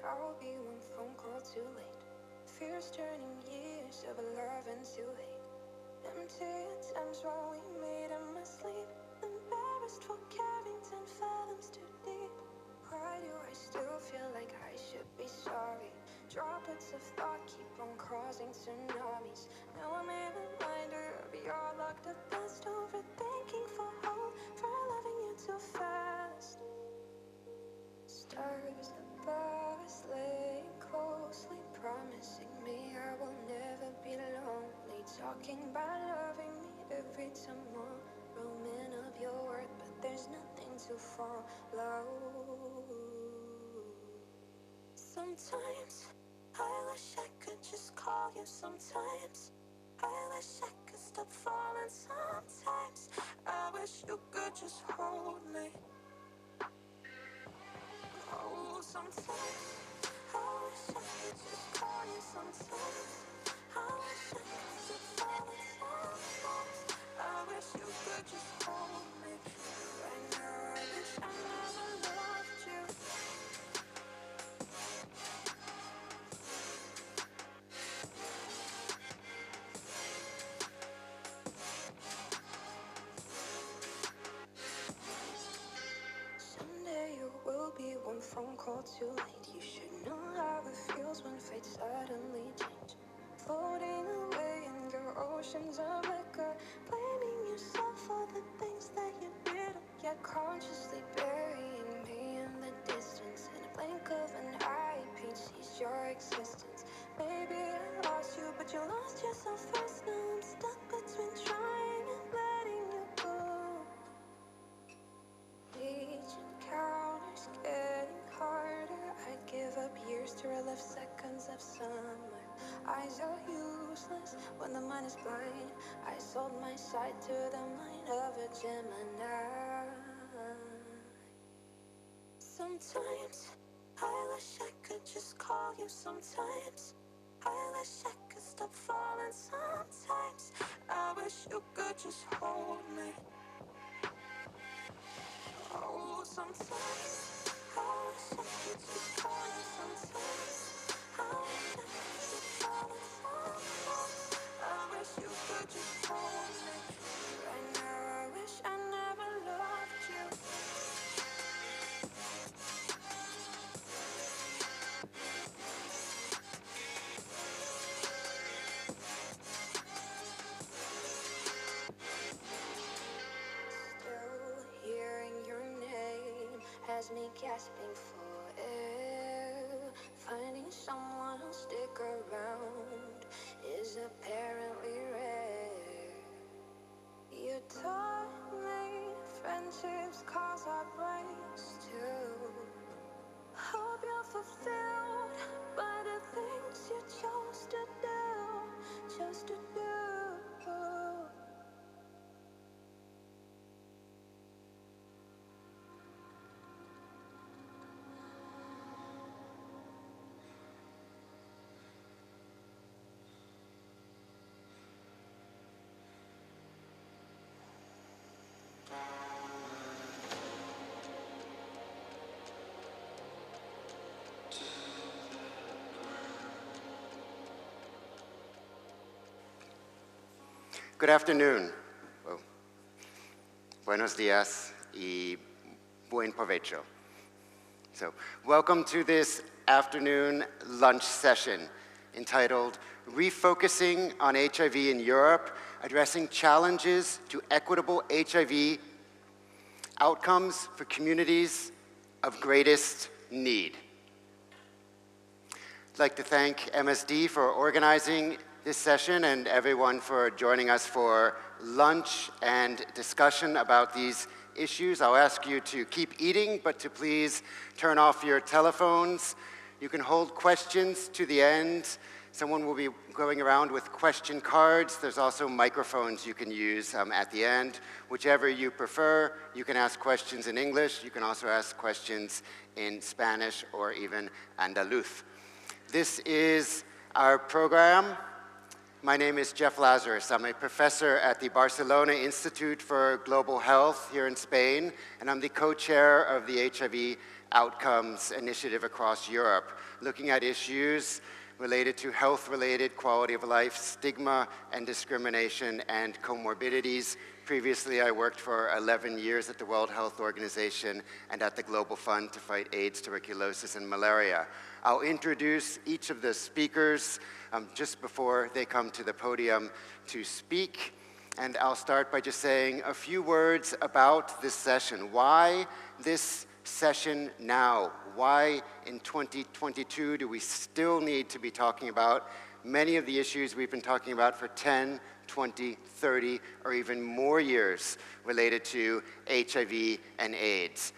I'll be one phone call too late. Fears turning years of love into hate. Empty attempts while we made in my sleep. Embarrassed for caring 10 fathoms too deep. Why do I still feel like I should be sorry? Droplets of thought keep on causing tsunamis. Now I'm a reminder of your locked up past. Overthinking for hope, for loving you too fast. Stars above us laying closely, promising me I will never be lonely. Talking about loving me every tomorrow. Man of your word, but there's nothing to follow. Sometimes I wish I could just call you. Sometimes I wish I could stop falling. Sometimes I wish you could just hold me. Oh, sometimes I wish I could just call you. Sometimes I wish I could stop falling. Sometimes I wish you could just hold me. Right now I wish I never loved you. Someday you will be one phone call too late. You should know how it feels when fate suddenly change. Floating away in your oceans of liquor, blaming yourself for the things that you did, yet consciously burying me in the distance. In a blink of an eye, pain sees your existence. Maybe I lost you, but you lost yourself first. Now I'm stuck between trying and letting you go. Each encounter's getting harder. I'd give up years to relive seconds of summer. Eyes are useless when the mind is blind. I sold my sight to the mind of a Gemini. Sometimes I wish I could just call you. Sometimes I wish I could stop falling. Sometimes I wish you could just hold me. Oh, sometimes I wish I could just call you. Sometimes I wish I could just fall. Sometimes I wish you could just hold me. Right now I wish I never loved you. Still hearing your name has me gasping for air. Finding someone who'll stick around is apparently rare. You taught me friendships cause our brains too. Hope you're fulfilled by the things you chose to do, chose to do. Good afternoon. Oh. Buenos días y buen provecho. So, welcome to this afternoon lunch session entitled Refocusing on HIV in Europe, Addressing Challenges to Equitable HIV Outcomes for Communities of Greatest Need. I'd like to thank MSD for organizing this session and everyone for joining us for lunch and discussion about these issues. I'll ask you to keep eating, but to please turn off your telephones. You can hold questions to the end. Someone will be going around with question cards. There's also microphones you can use at the end. Whichever you prefer, you can ask questions in English. You can also ask questions in Spanish or even Andaluz. This is our program. My name is Jeff Lazarus. I'm a professor at the Barcelona Institute for Global Health here in Spain, and I'm the co-chair of the HIV Outcomes Initiative across Europe, looking at issues related to health-related quality of life, stigma and discrimination, and comorbidities. Previously, I worked for 11 years at the World Health Organization and at the Global Fund to fight AIDS, tuberculosis, and malaria. I'll introduce each of the speakers just before they come to the podium to speak. And I'll start by just saying a few words about this session. Why this session now? Why in 2022 do we still need to be talking about many of the issues we've been talking about for 10, 20, 30, or even more years related to HIV and AIDS?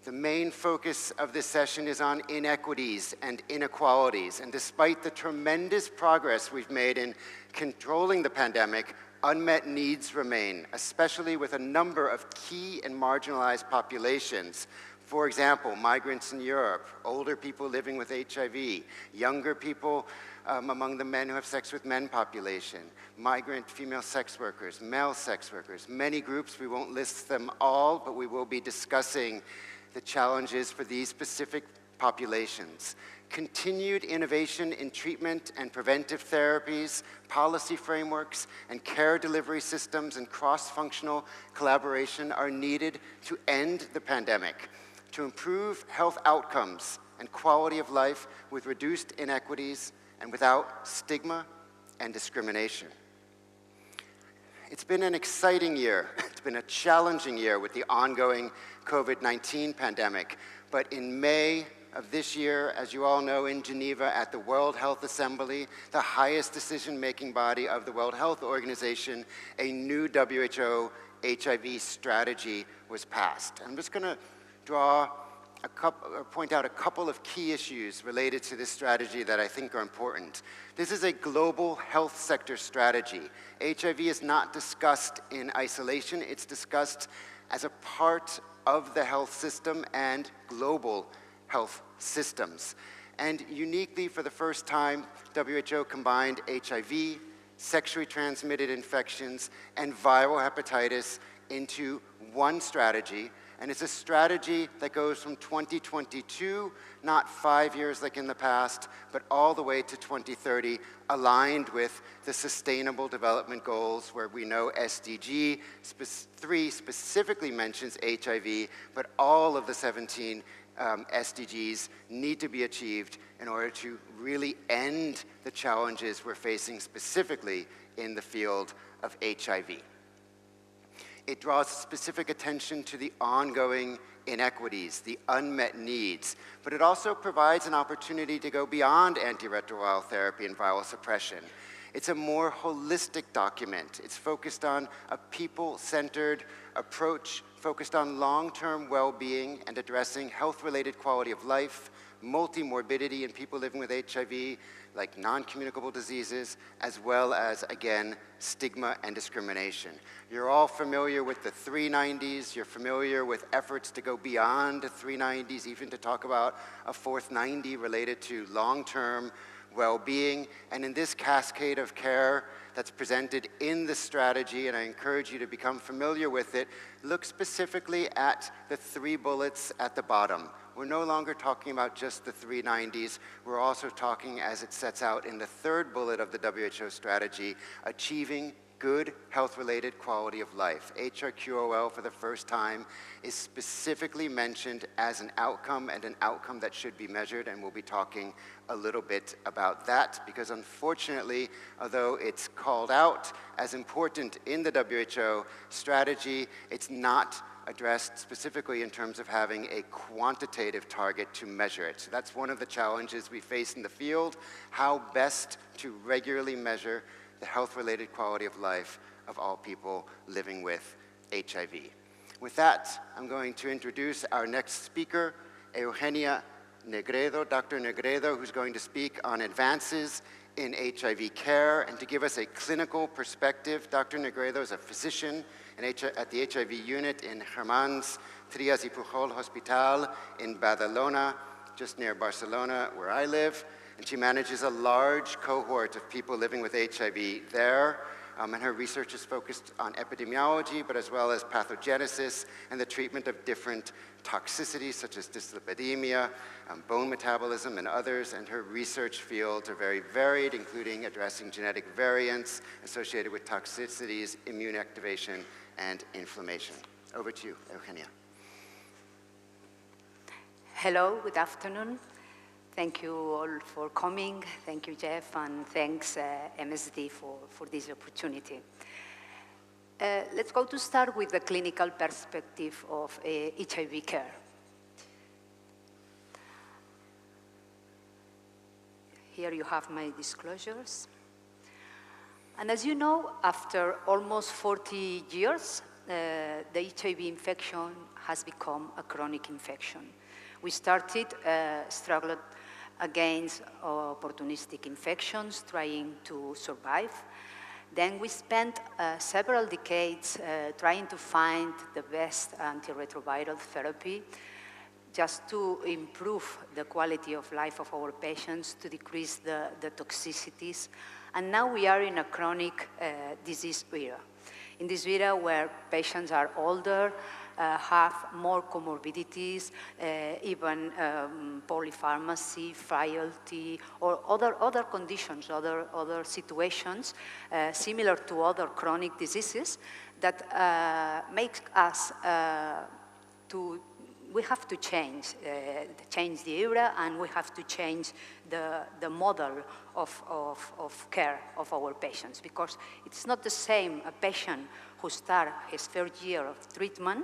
The main focus of this session is on inequities and inequalities, and despite the tremendous progress we've made in controlling the pandemic, unmet needs remain, especially with a number of key and marginalized populations. For example, migrants in Europe, older people living with HIV, younger people among the men who have sex with men population, migrant female sex workers, male sex workers, many groups. We won't list them all, but we will be discussing the challenges for these specific populations. Continued innovation in treatment and preventive therapies, policy frameworks, and care delivery systems and cross-functional collaboration are needed to end the pandemic, to improve health outcomes and quality of life with reduced inequities and without stigma and discrimination. It's been an exciting year. It's been a challenging year with the ongoing COVID-19 pandemic. But in May of this year, as you all know, in Geneva at the World Health Assembly, the highest decision-making body of the World Health Organization, a new WHO HIV strategy was passed. I'm just going to point out a couple of key issues related to this strategy that I think are important. This is a global health sector strategy. HIV is not discussed in isolation. It's discussed as a part of the health system and global health systems. And uniquely, for the first time, WHO combined HIV, sexually transmitted infections, and viral hepatitis into one strategy. And it's a strategy that goes from 2022, not 5 years like in the past, but all the way to 2030, aligned with the Sustainable Development Goals, where we know SDG 3 specifically mentions HIV, but all of the 17 SDGs need to be achieved in order to really end the challenges we're facing specifically in the field of HIV. It draws specific attention to the ongoing inequities, the unmet needs, but it also provides an opportunity to go beyond antiretroviral therapy and viral suppression. It's a more holistic document. It's focused on a people-centered approach, focused on long-term well-being and addressing health-related quality of life, multi-morbidity in people living with HIV, like non-communicable diseases, as well as, again, stigma and discrimination. You're all familiar with the 390s. You're familiar with efforts to go beyond the 390s, even to talk about a fourth 90 related to long-term well-being. And in this cascade of care that's presented in the strategy, and I encourage you to become familiar with it, look specifically at the 3 bullets at the bottom. We're no longer talking about just the 390s. We're also talking, as it sets out in the 3rd bullet of the WHO strategy, achieving good health-related quality of life. HRQOL, for the first time, is specifically mentioned as an outcome, and an outcome that should be measured, and we'll be talking a little bit about that, because unfortunately, although it's called out as important in the WHO strategy, it's not addressed specifically in terms of having a quantitative target to measure it. So that's one of the challenges we face in the field, how best to regularly measure the health-related quality of life of all people living with HIV. With that, I'm going to introduce our next speaker, Eugenia Negredo, Dr. Negredo, who's going to speak on advances in HIV care. And to give us a clinical perspective, Dr. Negredo is a physician at the HIV unit in Germans Trias y Pujol Hospital in Badalona, just near Barcelona, where I live. and she manages a large cohort of people living with HIV there. And her research is focused on epidemiology, but as well as pathogenesis and the treatment of different toxicities, such as dyslipidemia, bone metabolism, and others. And her research fields are very varied, including addressing genetic variants associated with toxicities, immune activation, and inflammation. Over to you, Eugenia. Hello, good afternoon. Thank you all for coming. Thank you, Jeff, and thanks MSD for this opportunity. Let's go to start with the clinical perspective of HIV care. Here you have my disclosures. And as you know, after almost 40 years, the HIV infection has become a chronic infection. We started struggling against opportunistic infections, trying to survive. Then we spent several decades trying to find the best antiretroviral therapy just to improve the quality of life of our patients, to decrease the toxicities. And now we are in a chronic disease era. In this era where patients are older, have more comorbidities, even polypharmacy, frailty, or other conditions, other situations similar to other chronic diseases that make us we have to change the era, and we have to change the model of care of our patients, because it's not the same a patient who starts his third year of treatment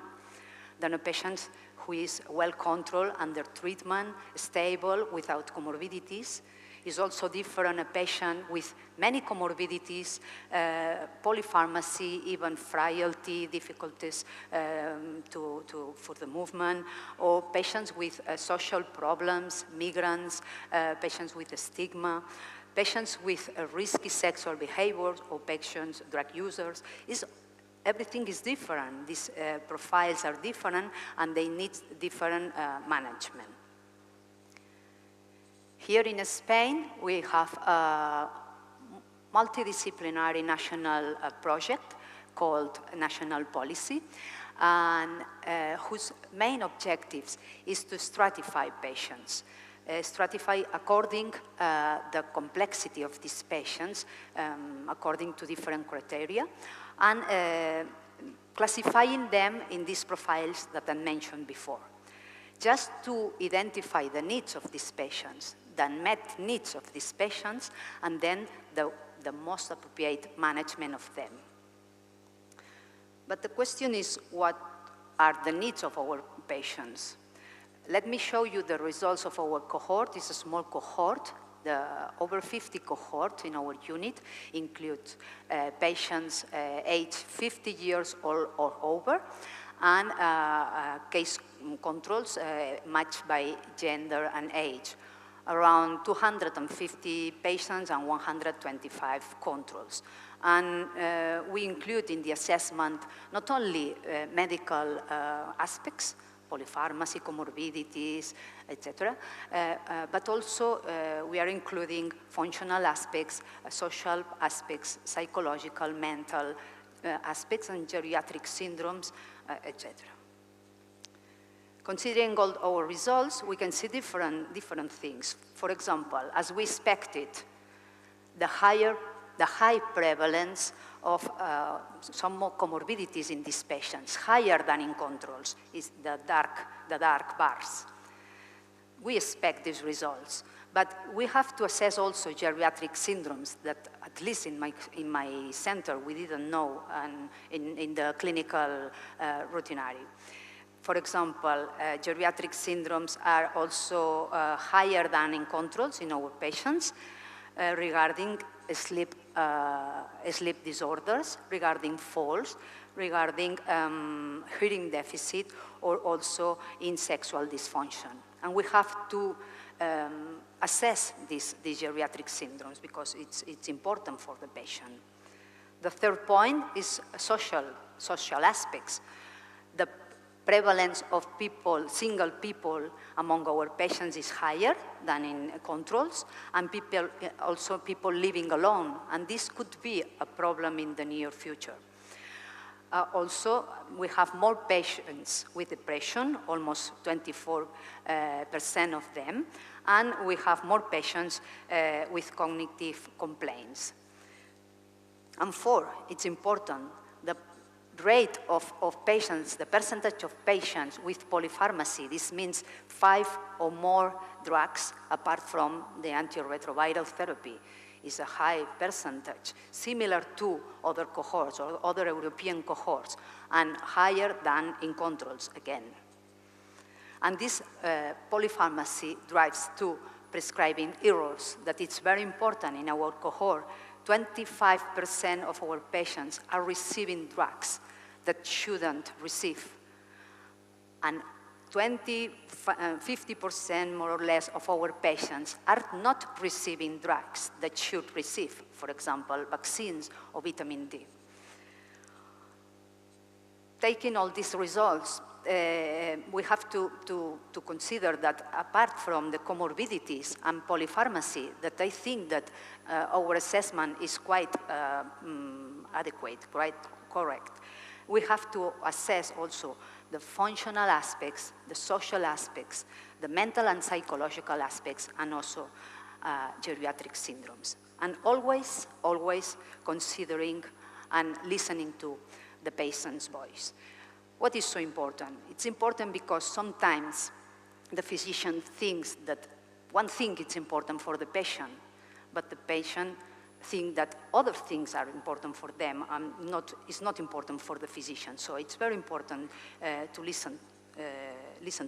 than a patient who is well controlled under treatment, stable, without comorbidities. Is also different a patient with many comorbidities, polypharmacy, even frailty, difficulties for the movement, or patients with social problems, migrants, patients with stigma, patients with risky sexual behaviors, or patients, drug users. Everything is different. These profiles are different, and they need different management. Here in Spain, we have a multidisciplinary national project called National Policy, and whose main objectives is to stratify patients. Stratify according the complexity of these patients, according to different criteria, and classifying them in these profiles that I mentioned before, just to identify the needs of these patients, the unmet needs of these patients, and then the most appropriate management of them. But the question is, what are the needs of our patients? Let me show you the results of our cohort. It's a small cohort. The over 50 cohort in our unit includes patients aged 50 years or over, and case controls matched by gender and age. Around 250 patients and 125 controls. And we include in the assessment not only medical aspects, polypharmacy, comorbidities, etc., but also we are including functional aspects, social aspects, psychological, mental aspects, and geriatric syndromes, etc. Considering all our results, we can see different things. For example, as we expected, the high prevalence of some more comorbidities in these patients, higher than in controls, is the dark bars. We expect these results, but we have to assess also geriatric syndromes that, at least in my center, we didn't know, and in the clinical routinary. For example, geriatric syndromes are also higher than in controls in our patients regarding sleep disorders, regarding falls, regarding hearing deficit, or also in sexual dysfunction. And we have to assess these geriatric syndromes because it's important for the patient. The third point is social aspects. prevalence of people, single people among our patients is higher than in controls, and also people living alone, and this could be a problem in the near future. Also, we have more patients with depression, almost 24% of them, and we have more patients with cognitive complaints. And 4, it's important, the rate of patients, the percentage of patients with polypharmacy, this means 5 or more drugs apart from the antiretroviral therapy, is a high percentage, similar to other cohorts or other European cohorts, and higher than in controls again. And this polypharmacy drives to prescribing errors, that it's very important in our cohort. 25% of our patients are receiving drugs that shouldn't receive. And 50% more or less of our patients are not receiving drugs that should receive, for example, vaccines or vitamin D. Taking all these results, we have to consider that apart from the comorbidities and polypharmacy, that I think that our assessment is quite adequate, quite correct. We have to assess also the functional aspects, the social aspects, the mental and psychological aspects, and also geriatric syndromes. And always, always considering and listening to the patient's voice. What is so important? It's important because sometimes the physician thinks that one thing is important for the patient, but the patient thinks that other things are important for them and it's not important for the physician. So it's very important to listen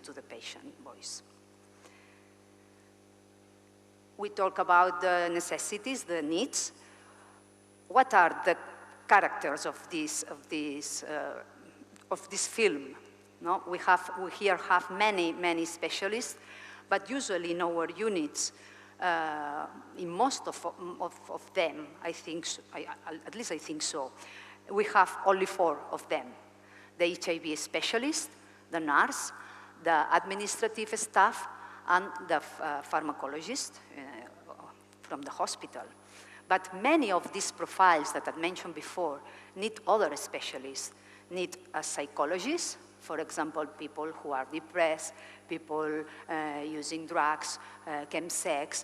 to the patient voice. We talk about the necessities, the needs. What are the characters of this film? No? We here have many specialists, but usually in our units, in most of them, I think, at least I think so, we have only 4 of them. The HIV specialist, the nurse, the administrative staff, and the pharmacologist from the hospital. But many of these profiles that I mentioned before need other specialists, need a psychologist, for example, people who are depressed, people using drugs, chemsex,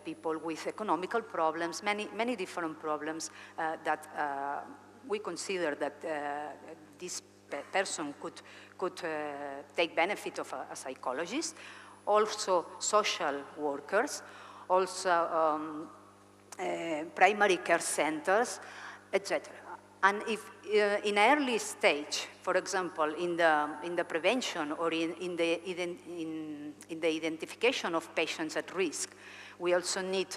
people with economical problems, many different problems that we consider that this person could take benefit of a psychologist. Also social workers, also primary care centers, etc. And if in early stage, for example, in the prevention or in the identification of patients at risk, we also need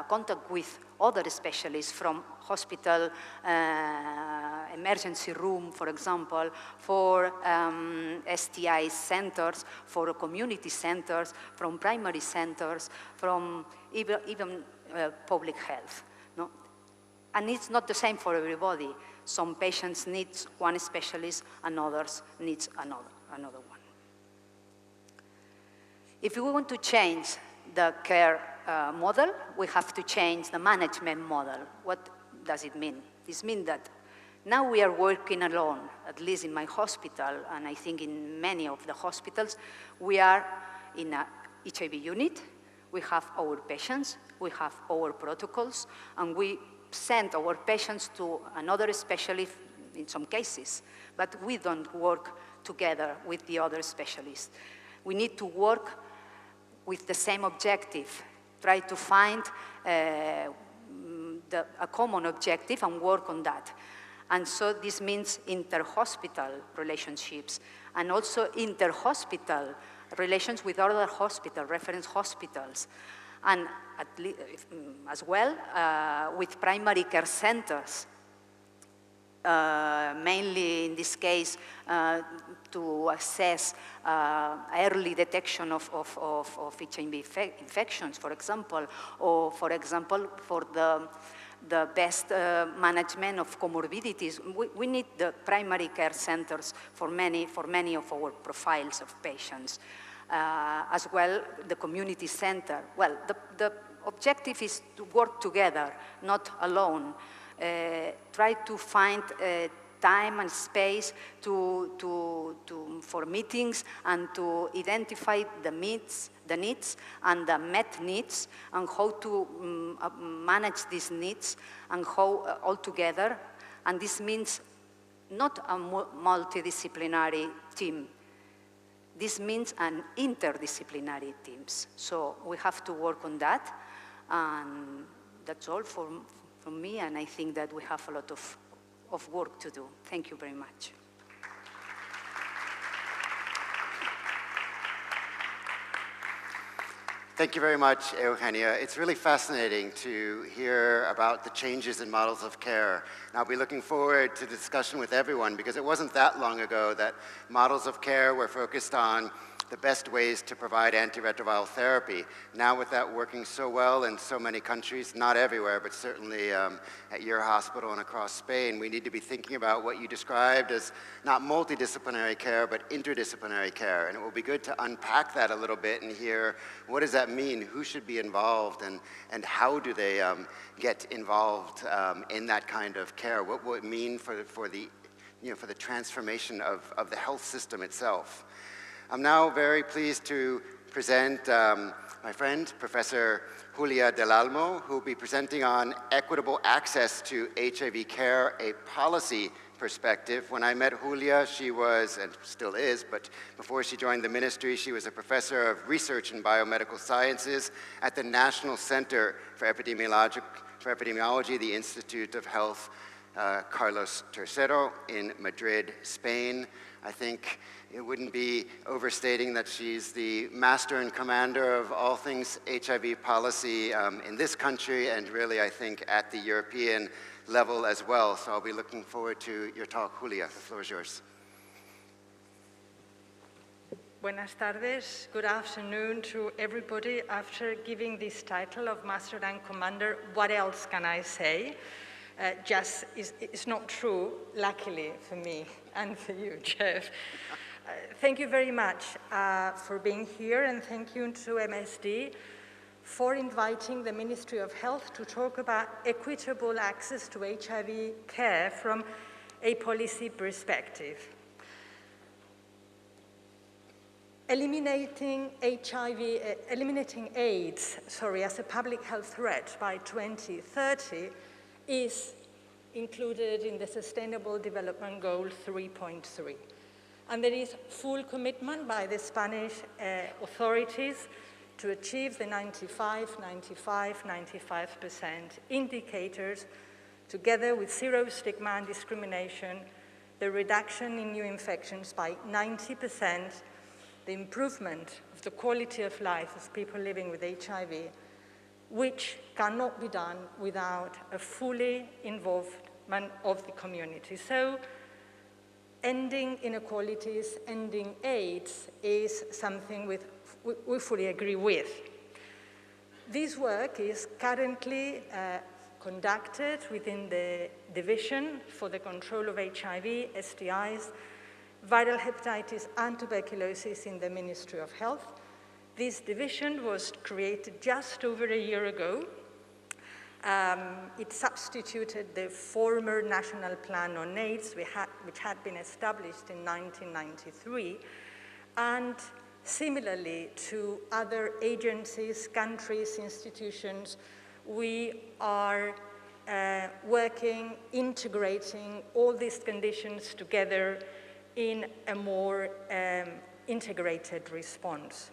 contact with other specialists from hospital, emergency room, for example, for STI centers, for community centers, from primary centers, from even public health. No? And it's not the same for everybody. Some patients need one specialist and others need another one. If we want to change the care model, we have to change the management model. What does it mean? This means that now we are working alone, at least in my hospital, and I think in many of the hospitals, we are in a HIV unit, we have our patients, we have our protocols, and we send our patients to another specialist in some cases, but we don't work together with the other specialists. We need to work with the same objective, try to find a common objective and work on that. And so this means inter-hospital relationships and also inter-hospital relations with other hospital, reference hospitals, and as well with primary care centers, mainly in this case to assess early detection of HIV infections, for example, or for example for the the best management of comorbidities. We need the primary care centers for many of our profiles of patients. As well, the community center. Well, the objective is to work together, not alone. Try to find time and space for meetings and to identify the needs and the met needs and how to manage these needs and how all together. And this means not a multidisciplinary team. This means an interdisciplinary teams. So we have to work on that. And that's all from me. And I think that we have a lot of work to do. Thank you very much. Thank you very much, Eugenia. It's really fascinating to hear about the changes in models of care. And I'll be looking forward to the discussion with everyone because it wasn't that long ago that models of care were focused on the best ways to provide antiretroviral therapy. Now with that working so well in so many countries, not everywhere, but certainly at your hospital and across Spain, we need to be thinking about what you described as not multidisciplinary care, but interdisciplinary care. And it will be good to unpack that a little bit and hear what does that mean, who should be involved, and how do they get involved in that kind of care? What will it mean for the transformation of the health system itself? I'm now very pleased to present my friend, Professor Julia del Almo, who will be presenting on equitable access to HIV care, a policy perspective. When I met Julia, she was, and still is, but before she joined the ministry, she was a professor of research in biomedical sciences at the National Center for Epidemiology, the Institute of Health, Carlos III in Madrid, Spain. I think it wouldn't be overstating that she's the master and commander of all things HIV policy in this country and really, I think, at the European level as well. So I'll be looking forward to your talk. Julia, the floor is yours. Buenas tardes. Good afternoon to everybody. After giving this title of Master and Commander, what else can I say? It's not true, luckily for me and for you, Jeff. Thank you very much for being here, and thank you to MSD for inviting the Ministry of Health to talk about equitable access to HIV care from a policy perspective. Eliminating AIDS, as a public health threat by 2030 is included in the Sustainable Development Goal 3.3. And there is full commitment by the Spanish authorities to achieve the 95% indicators, together with zero stigma and discrimination, the reduction in new infections by 90%, the improvement of the quality of life of people living with HIV, which cannot be done without a fully involvement of the community. So, ending inequalities, ending AIDS is something we fully agree with. This work is currently conducted within the Division for the Control of HIV, STIs, Viral Hepatitis and Tuberculosis in the Ministry of Health. This division was created just over a year ago. It substituted the former National Plan on AIDS, which had been established in 1993. And similarly to other agencies, countries, institutions, we are working, integrating all these conditions together in a more integrated response.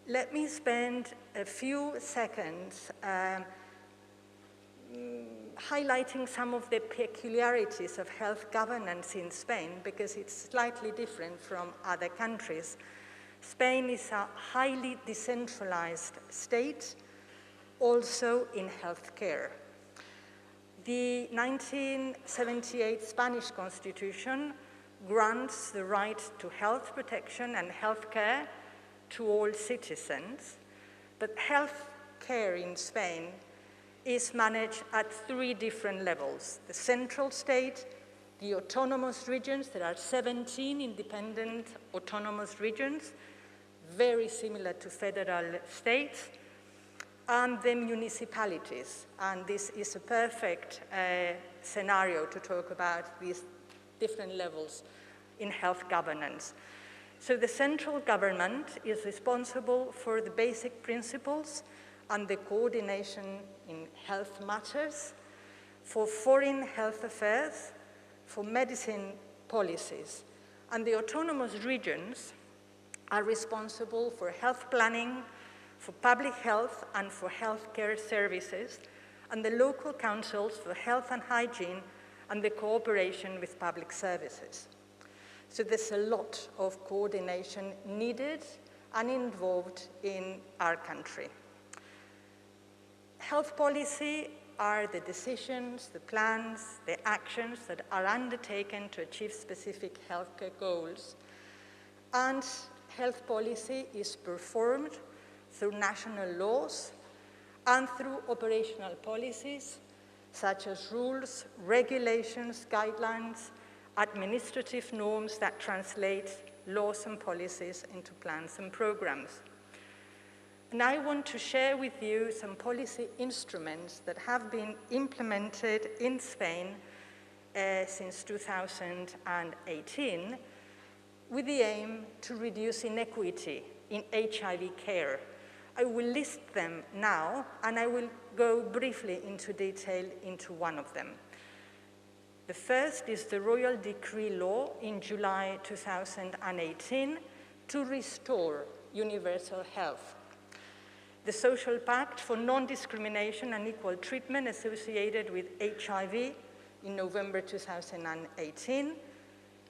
Let me spend a few seconds highlighting some of the peculiarities of health governance in Spain, because it's slightly different from other countries. Spain is a highly decentralized state, also in healthcare. The 1978 Spanish Constitution grants the right to health protection and healthcare to all citizens, but health care in Spain is managed at 3 different levels: the central state, the autonomous regions. There are 17 independent autonomous regions, very similar to federal states, and the municipalities. And this is a perfect scenario to talk about these different levels in health governance. So the central government is responsible for the basic principles and the coordination in health matters, for foreign health affairs, for medicine policies. And the autonomous regions are responsible for health planning, for public health, and for healthcare services, and the local councils for health and hygiene and the cooperation with public services. So there's a lot of coordination needed and involved in our country. Health policy are the decisions, the plans, the actions that are undertaken to achieve specific healthcare goals. And health policy is performed through national laws and through operational policies such as rules, regulations, guidelines, administrative norms that translate laws and policies into plans and programs. And I want to share with you some policy instruments that have been implemented in Spain since 2018 with the aim to reduce inequity in HIV care. I will list them now, and I will go briefly into detail into one of them. The first is the Royal Decree Law in July 2018 to restore universal health. The Social Pact for Non-Discrimination and Equal Treatment associated with HIV in November 2018,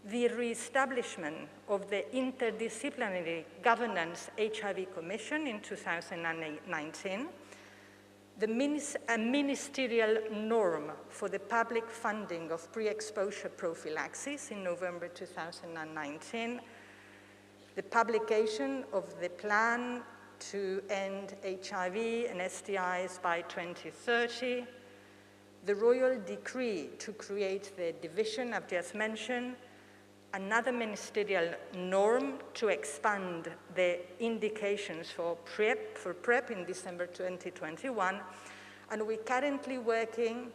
the re-establishment of the Interdisciplinary Governance HIV Commission in 2019, the ministerial norm for the public funding of pre-exposure prophylaxis in November 2019, the publication of the plan to end HIV and STIs by 2030, the Royal Decree to create the division I've just mentioned, another ministerial norm to expand the indications for PrEP in December 2021, and we're currently working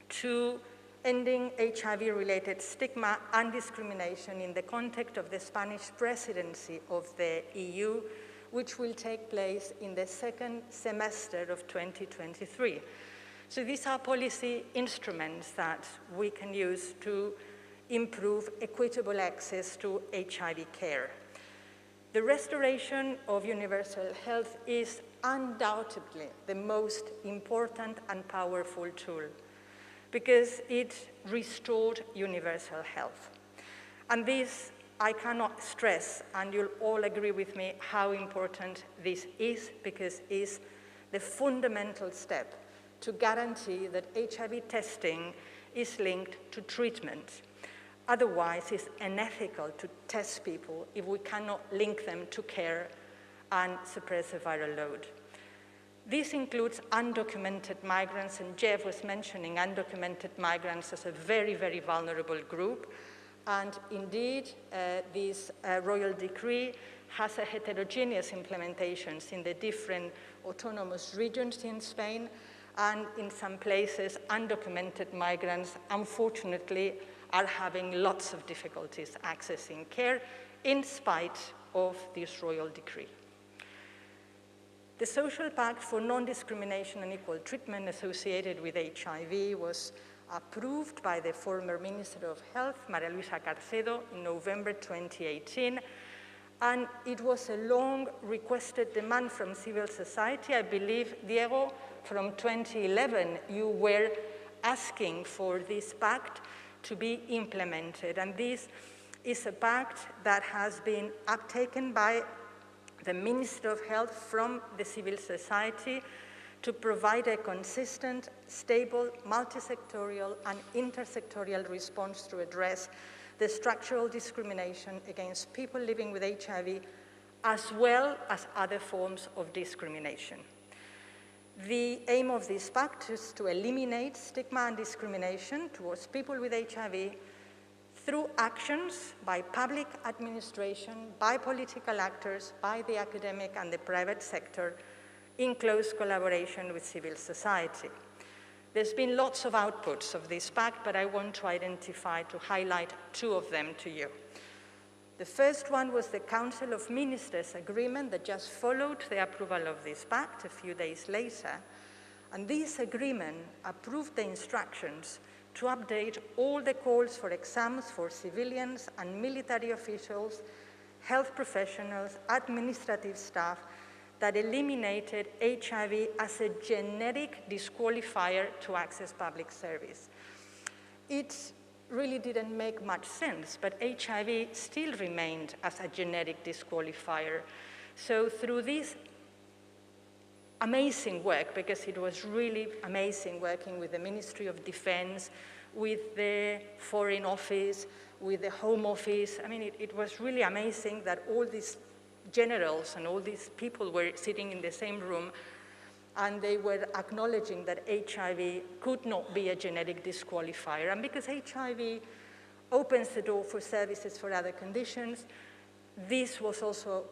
to ending HIV-related stigma and discrimination in the context of the Spanish presidency of the EU, which will take place in the second semester of 2023. So these are policy instruments that we can use to improve equitable access to HIV care. The restoration of universal health is undoubtedly the most important and powerful tool because it restored universal health. And this, I cannot stress, and you'll all agree with me how important this is, because it is the fundamental step to guarantee that HIV testing is linked to treatment. Otherwise, it's unethical to test people if we cannot link them to care and suppress the viral load. This includes undocumented migrants, and Jeff was mentioning undocumented migrants as a very, very vulnerable group. And indeed, this royal decree has a heterogeneous implementations in the different autonomous regions in Spain, and in some places, undocumented migrants, unfortunately, are having lots of difficulties accessing care in spite of this royal decree. The Social Pact for Non-Discrimination and Equal Treatment associated with HIV was approved by the former Minister of Health, María Luisa Carcedo, in November 2018, and it was a long requested demand from civil society. I believe, Diego, from 2011, you were asking for this pact to be implemented, and this is a pact that has been uptaken by the Minister of Health from the civil society to provide a consistent, stable, multi-sectorial and intersectorial response to address the structural discrimination against people living with HIV, as well as other forms of discrimination. The aim of this pact is to eliminate stigma and discrimination towards people with HIV through actions by public administration, by political actors, by the academic and the private sector, in close collaboration with civil society. There's been lots of outputs of this pact, but I want to highlight two of them to you. The first one was the Council of Ministers agreement that just followed the approval of this pact a few days later. And this agreement approved the instructions to update all the calls for exams for civilians and military officials, health professionals, administrative staff that eliminated HIV as a generic disqualifier to access public service. It really didn't make much sense, but HIV still remained as a genetic disqualifier. So through this amazing work, because it was really amazing working with the Ministry of Defense, with the Foreign Office, with the Home Office, I mean, it was really amazing that all these generals and all these people were sitting in the same room and they were acknowledging that HIV could not be a genetic disqualifier. And because HIV opens the door for services for other conditions, this was also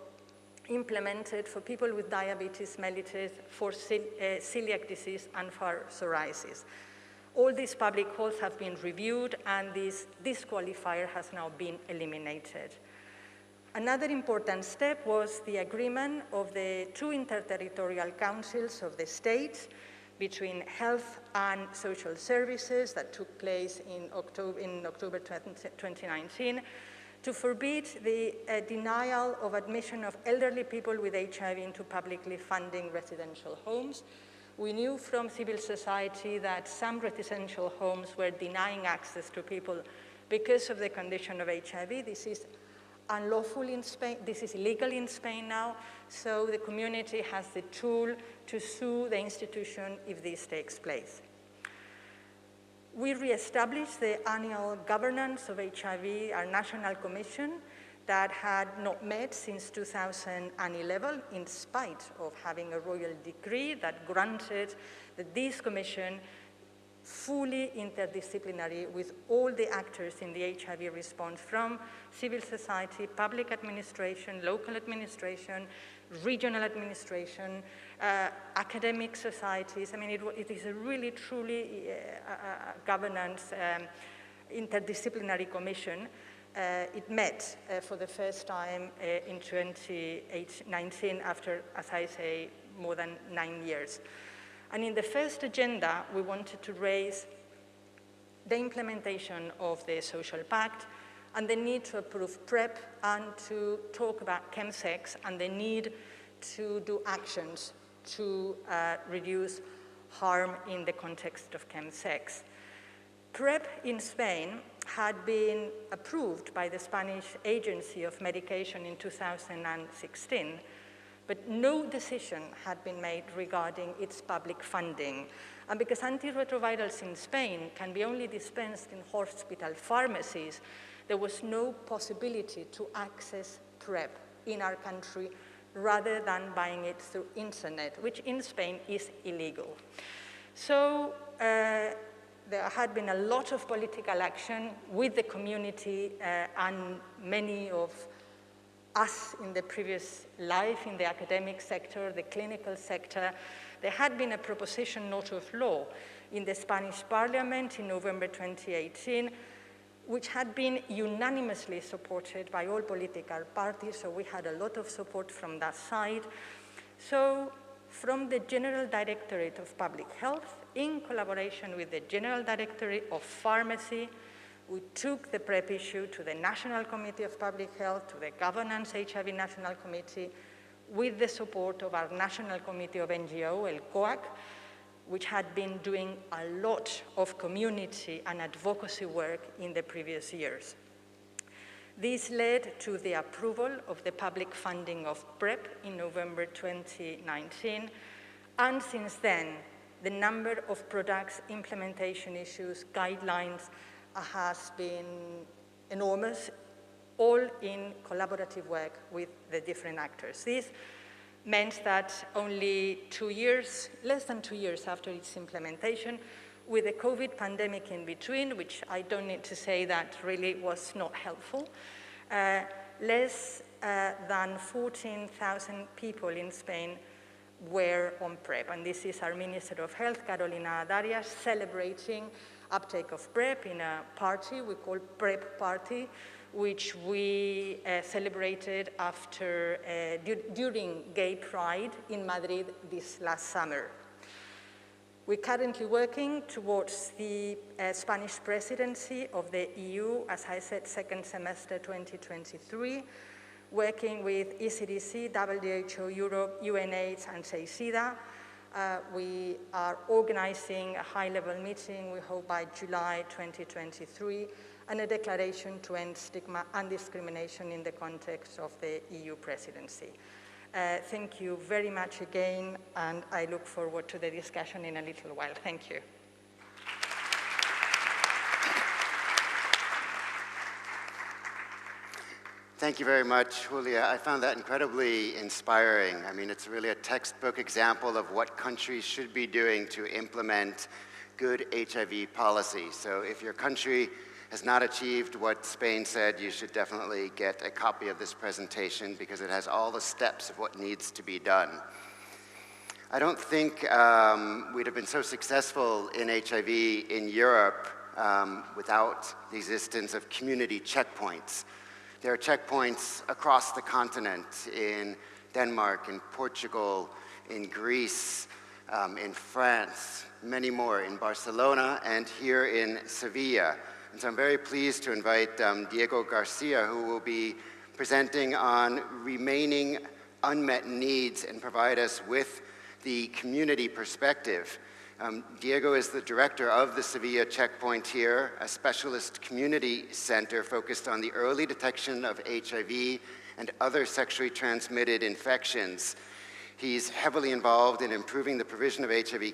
implemented for people with diabetes mellitus, for celiac disease, and for psoriasis. All these public health have been reviewed, and this disqualifier has now been eliminated. Another important step was the agreement of the two interterritorial councils of the states between health and social services that took place in October 2019 to forbid the denial of admission of elderly people with HIV into publicly funding residential homes. We knew from civil society that some residential homes were denying access to people because of the condition of HIV. This is unlawful in Spain. This is illegal in Spain now, so the community has the tool to sue the institution if this takes place. We reestablished the annual governance of HIV, our national commission, that had not met since 2011, in spite of having a royal decree that granted that this commission fully interdisciplinary with all the actors in the HIV response, from civil society, public administration, local administration, regional administration, academic societies. I mean, it is a really, truly governance interdisciplinary commission. It met for the first time in 2019 after, as I say, more than 9 years. And in the first agenda, we wanted to raise the implementation of the social pact and the need to approve PrEP and to talk about chemsex and the need to do actions to reduce harm in the context of chemsex. PrEP in Spain had been approved by the Spanish Agency of Medication in 2016, but no decision had been made regarding its public funding. And because antiretrovirals in Spain can be only dispensed in hospital pharmacies, there was no possibility to access PrEP in our country rather than buying it through internet, which in Spain is illegal. So there had been a lot of political action with the community and many of us in the previous life, in the academic sector, the clinical sector. There had been a proposition note of law in the Spanish Parliament in November 2018, which had been unanimously supported by all political parties, so we had a lot of support from that side. So from the General Directorate of Public Health, in collaboration with the General Directorate of Pharmacy, we took the PrEP issue to the National Committee of Public Health, to the Governance HIV National Committee, with the support of our National Committee of NGO, el COAC, which had been doing a lot of community and advocacy work in the previous years. This led to the approval of the public funding of PrEP in November 2019, and since then, the number of products, implementation issues, guidelines has been enormous, all in collaborative work with the different actors. This meant that only 2 years, less than 2 years after its implementation, with the COVID pandemic in between, which I don't need to say that really was not helpful, less than 14,000 people in Spain were on PrEP. And this is our Minister of Health, Carolina Darias, celebrating uptake of PrEP in a party we call PrEP Party, which we celebrated after, during Gay Pride in Madrid this last summer. We're currently working towards the Spanish presidency of the EU, as I said, second semester 2023, working with ECDC, WHO Europe, UNAIDS, and SEICIDA. We are organizing a high-level meeting, we hope by July 2023, and a declaration to end stigma and discrimination in the context of the EU presidency. Thank you very much again, and I look forward to the discussion in a little while. Thank you. Thank you very much, Julia. I found that incredibly inspiring. I mean, it's really a textbook example of what countries should be doing to implement good HIV policy. So if your country has not achieved what Spain said, you should definitely get a copy of this presentation because it has all the steps of what needs to be done. I don't think we'd have been so successful in HIV in Europe without the existence of community checkpoints. There are checkpoints across the continent in Denmark, in Portugal, in Greece, in France, many more, in Barcelona, and here in Sevilla. And so I'm very pleased to invite Diego Garcia, who will be presenting on remaining unmet needs and provide us with the community perspective. Diego is the director of the Sevilla Checkpoint here, a specialist community center focused on the early detection of HIV and other sexually transmitted infections. He's heavily involved in improving the provision of HIV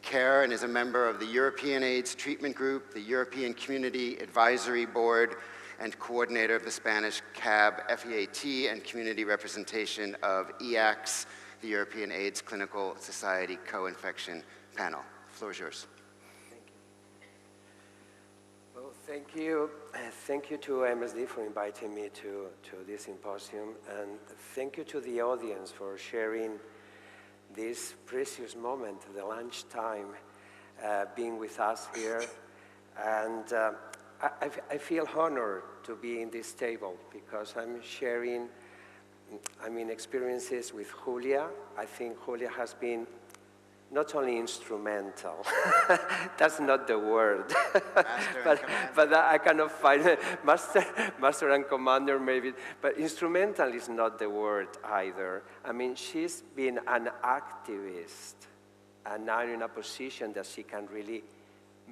care and is a member of the European AIDS Treatment Group, the European Community Advisory Board, and coordinator of the Spanish CAB FEAT and community representation of EACS, the European AIDS Clinical Society Co-Infection Panel. The floor is yours. Thank you. Well, thank you. Thank you to MSD for inviting me to this symposium, and thank you to the audience for sharing this precious moment, the lunchtime, being with us here. And I feel honored to be in this table because I'm sharing, experiences with Julia. I think Julia has been not only instrumental, that's not the word, but I cannot find master and commander maybe, but instrumental is not the word either. I mean, she's been an activist and now in a position that she can really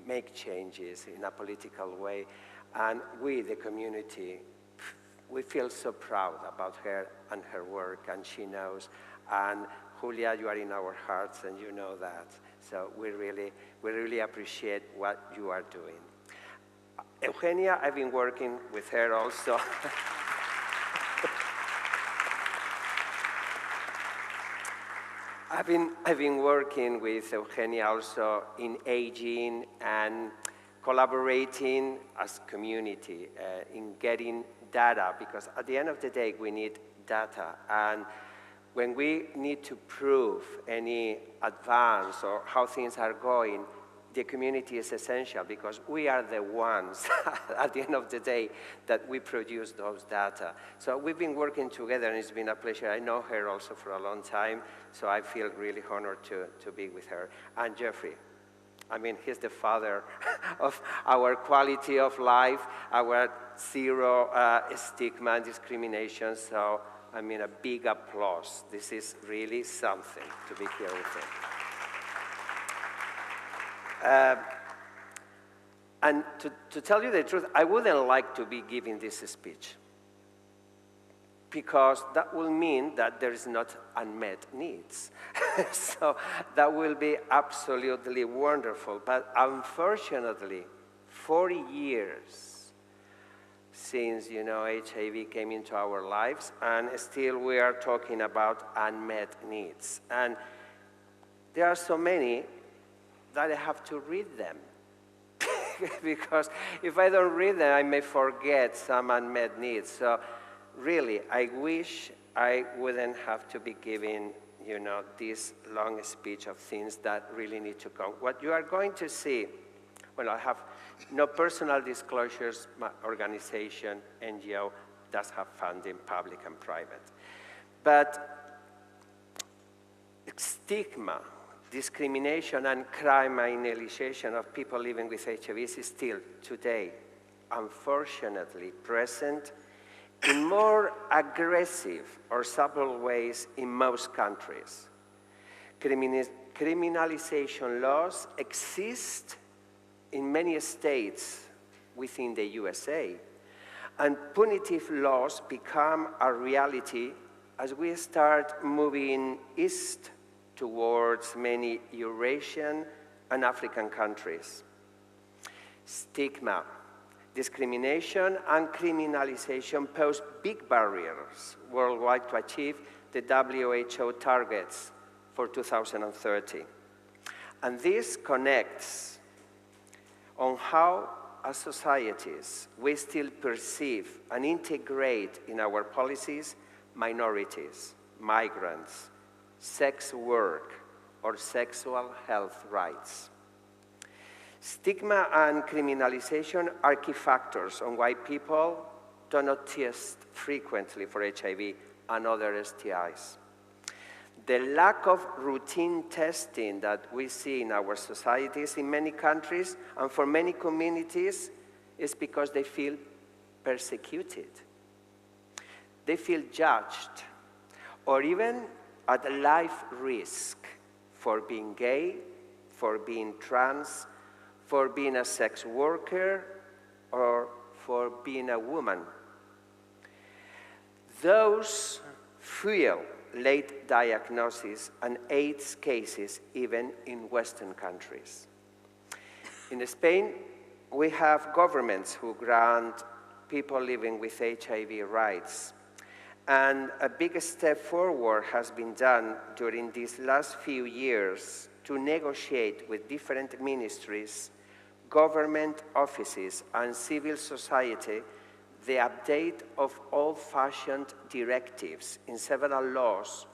make changes in a political way. And we, the community, we feel so proud about her and her work, and she knows. And Julia, you are in our hearts, and you know that. So we really appreciate what you are doing. Eugenia, I've been working with her also. I've been working with Eugenia also in aging and collaborating as community in getting data, because at the end of the day, we need data. And when we need to prove any advance or how things are going, the community is essential because we are the ones, at the end of the day, that we produce those data. So we've been working together, and it's been a pleasure. I know her also for a long time, so I feel really honored to be with her. And Jeffrey, I mean, he's the father of our quality of life, our zero stigma and discrimination. So I mean, a big applause. This is really something to be here with him. And to tell you the truth, I wouldn't like to be giving this speech because that will mean that there is not unmet needs. So that will be absolutely wonderful. But unfortunately, 40 years since, HIV came into our lives, and still we are talking about unmet needs. And there are so many that I have to read them. Because if I don't read them, I may forget some unmet needs. So really, I wish I wouldn't have to be giving, this long speech of things that really need to come. What you are going to see, well, I have no personal disclosures. My organization, NGO, does have funding, public and private. But stigma, discrimination, and criminalization of people living with HIV is still today, unfortunately, present in more aggressive or subtle ways in most countries. Criminalization laws exist in many states within the USA, and punitive laws become a reality as we start moving east towards many Eurasian and African countries. Stigma, discrimination, and criminalization pose big barriers worldwide to achieve the WHO targets for 2030. And this connects on how, as societies, we still perceive and integrate in our policies minorities, migrants, sex work, or sexual health rights. Stigma and criminalization are key factors on why people do not test frequently for HIV and other STIs. The lack of routine testing that we see in our societies in many countries and for many communities is because they feel persecuted. They feel judged, or even at life risk for being gay, for being trans, for being a sex worker, or for being a woman. Those fuel late diagnosis and AIDS cases even in Western countries. In Spain, we have governments who grant people living with HIV rights. And a big step forward has been done during these last few years to negotiate with different ministries, government offices, and civil society the update of old-fashioned directives in several laws,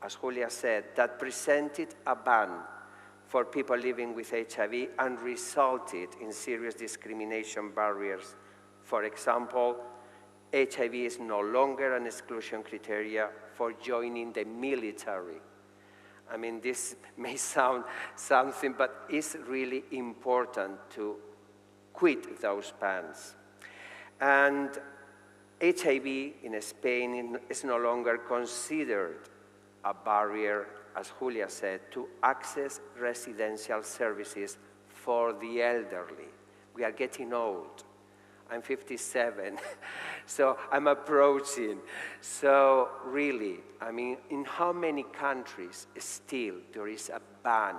as Julia said, that presented a ban for people living with HIV and resulted in serious discrimination barriers. For example, HIV is no longer an exclusion criteria for joining the military. I mean, this may sound something, but it's really important to quit those bans. And HIV in Spain is no longer considered a barrier, as Julia said, to access residential services for the elderly. We are getting old. I'm 57, so I'm approaching. So really, I mean, in how many countries still there is a ban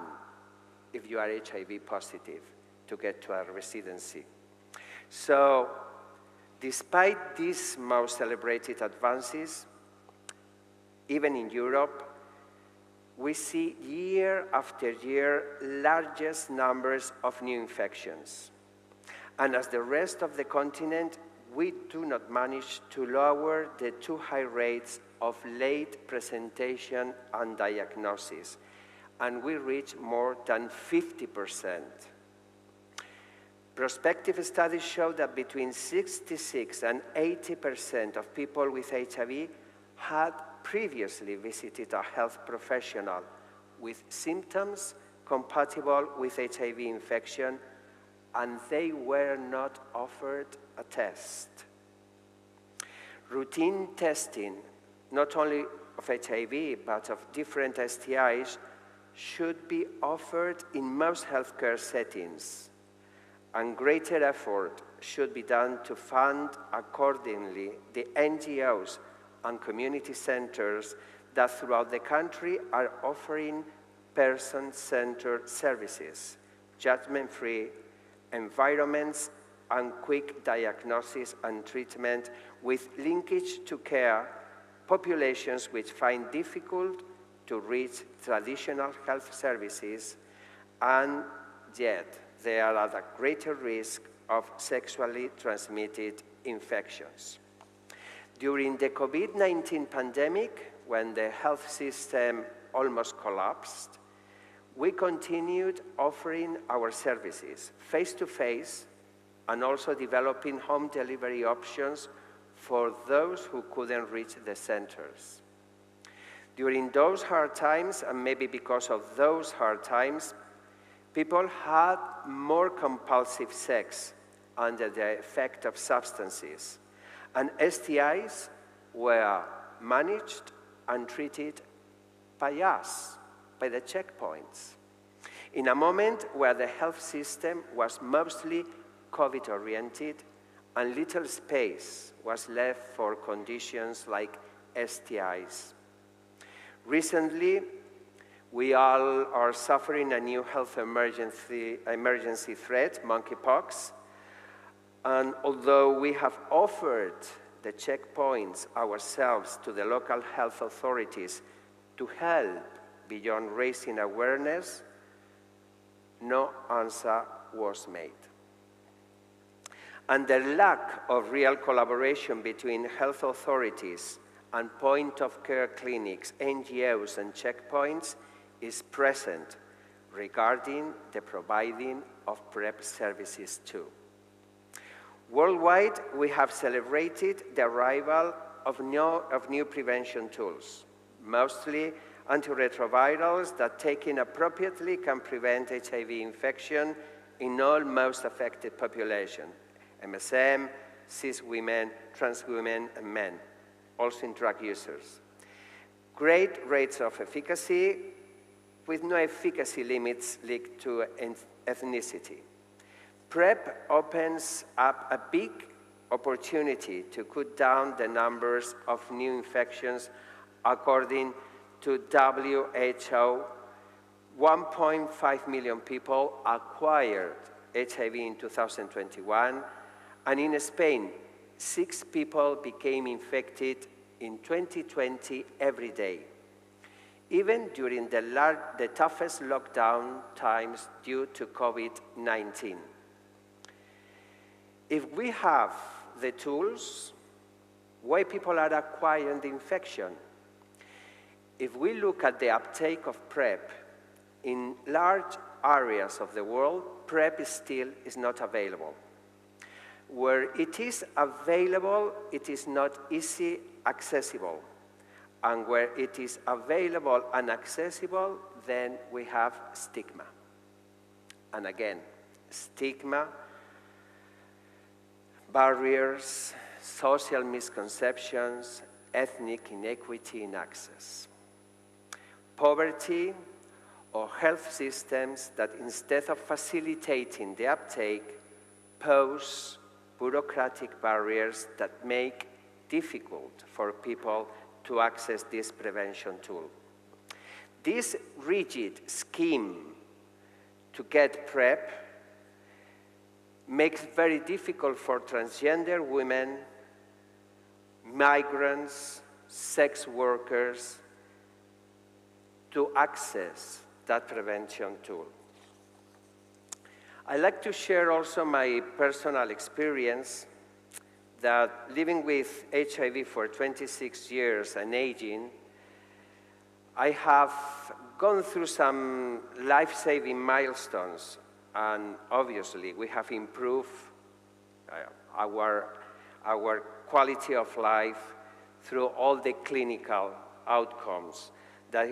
if you are HIV positive to get to a residency? So despite these most celebrated advances, even in Europe, we see year after year largest numbers of new infections. And as the rest of the continent, we do not manage to lower the too high rates of late presentation and diagnosis, and we reach more than 50%. Prospective studies show that between 66 and 80% of people with HIV had previously visited a health professional with symptoms compatible with HIV infection, and they were not offered a test. Routine testing, not only of HIV, but of different STIs, should be offered in most healthcare settings, and greater effort should be done to fund accordingly the NGOs and community centers that throughout the country are offering person-centered services, judgment-free environments, and quick diagnosis and treatment with linkage to care populations which find difficult to reach traditional health services, and yet they are at a greater risk of sexually transmitted infections. During the COVID-19 pandemic, when the health system almost collapsed, we continued offering our services face-to-face and also developing home delivery options for those who couldn't reach the centers. During those hard times, and maybe because of those hard times, people had more compulsive sex under the effect of substances, and STIs were managed and treated by us, by the checkpoints, in a moment where the health system was mostly COVID-oriented and little space was left for conditions like STIs. Recently, we all are suffering a new health emergency threat, monkeypox, and although we have offered the checkpoints ourselves to the local health authorities to help beyond raising awareness, no answer was made. And the lack of real collaboration between health authorities and point-of-care clinics, NGOs, and checkpoints is present regarding the providing of PrEP services too. Worldwide, we have celebrated the arrival of new prevention tools, mostly antiretrovirals that, taken appropriately, can prevent HIV infection in all most affected population: MSM, cis women, trans women, and men, also in drug users. Great rates of efficacy with no efficacy limits linked to ethnicity. PrEP opens up a big opportunity to cut down the numbers of new infections. According to WHO, 1.5 million people acquired HIV in 2021, and in Spain, 6 people became infected in 2020 every day, even during the toughest lockdown times due to COVID-19. If we have the tools, why people are acquiring the infection? If we look at the uptake of PrEP in large areas of the world, PrEP still is not available. Where it is available, it is not easy accessible. And where it is available and accessible, then we have stigma. And again, stigma, barriers, social misconceptions, ethnic inequity in access. Poverty or health systems that, instead of facilitating the uptake, pose bureaucratic barriers that make difficult for people to access this prevention tool. This rigid scheme to get PrEP makes it very difficult for transgender women, migrants, sex workers to access that prevention tool. I'd like to share also my personal experience that living with HIV for 26 years and aging, I have gone through some life-saving milestones, and obviously we have improved our quality of life through all the clinical outcomes that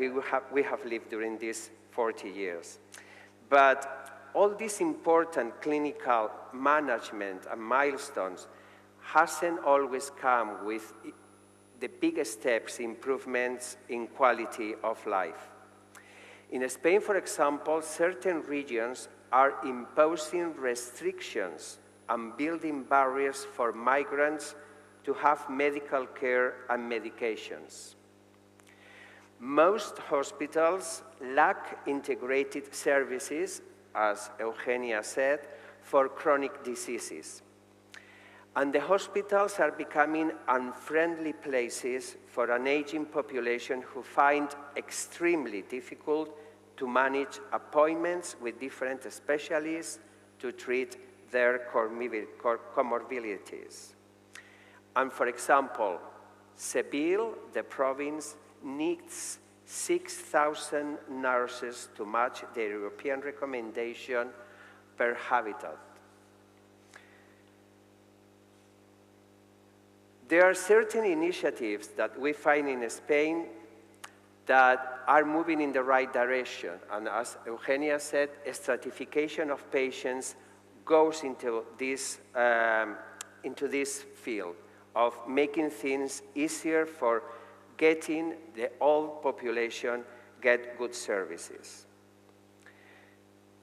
we have lived during these 40 years. But all these important clinical management and milestones hasn't always come with the biggest steps, improvements in quality of life. In Spain, for example, certain regions are imposing restrictions and building barriers for migrants to have medical care and medications. Most hospitals lack integrated services, as Eugenia said, for chronic diseases. And the hospitals are becoming unfriendly places for an aging population who find extremely difficult to manage appointments with different specialists to treat their comorbidities. And for example, Seville, the province, needs 6,000 nurses to match the European recommendation per habitat. There are certain initiatives that we find in Spain that are moving in the right direction. And as Eugenia said, a stratification of patients goes into this field of making things easier for getting the old population get good services.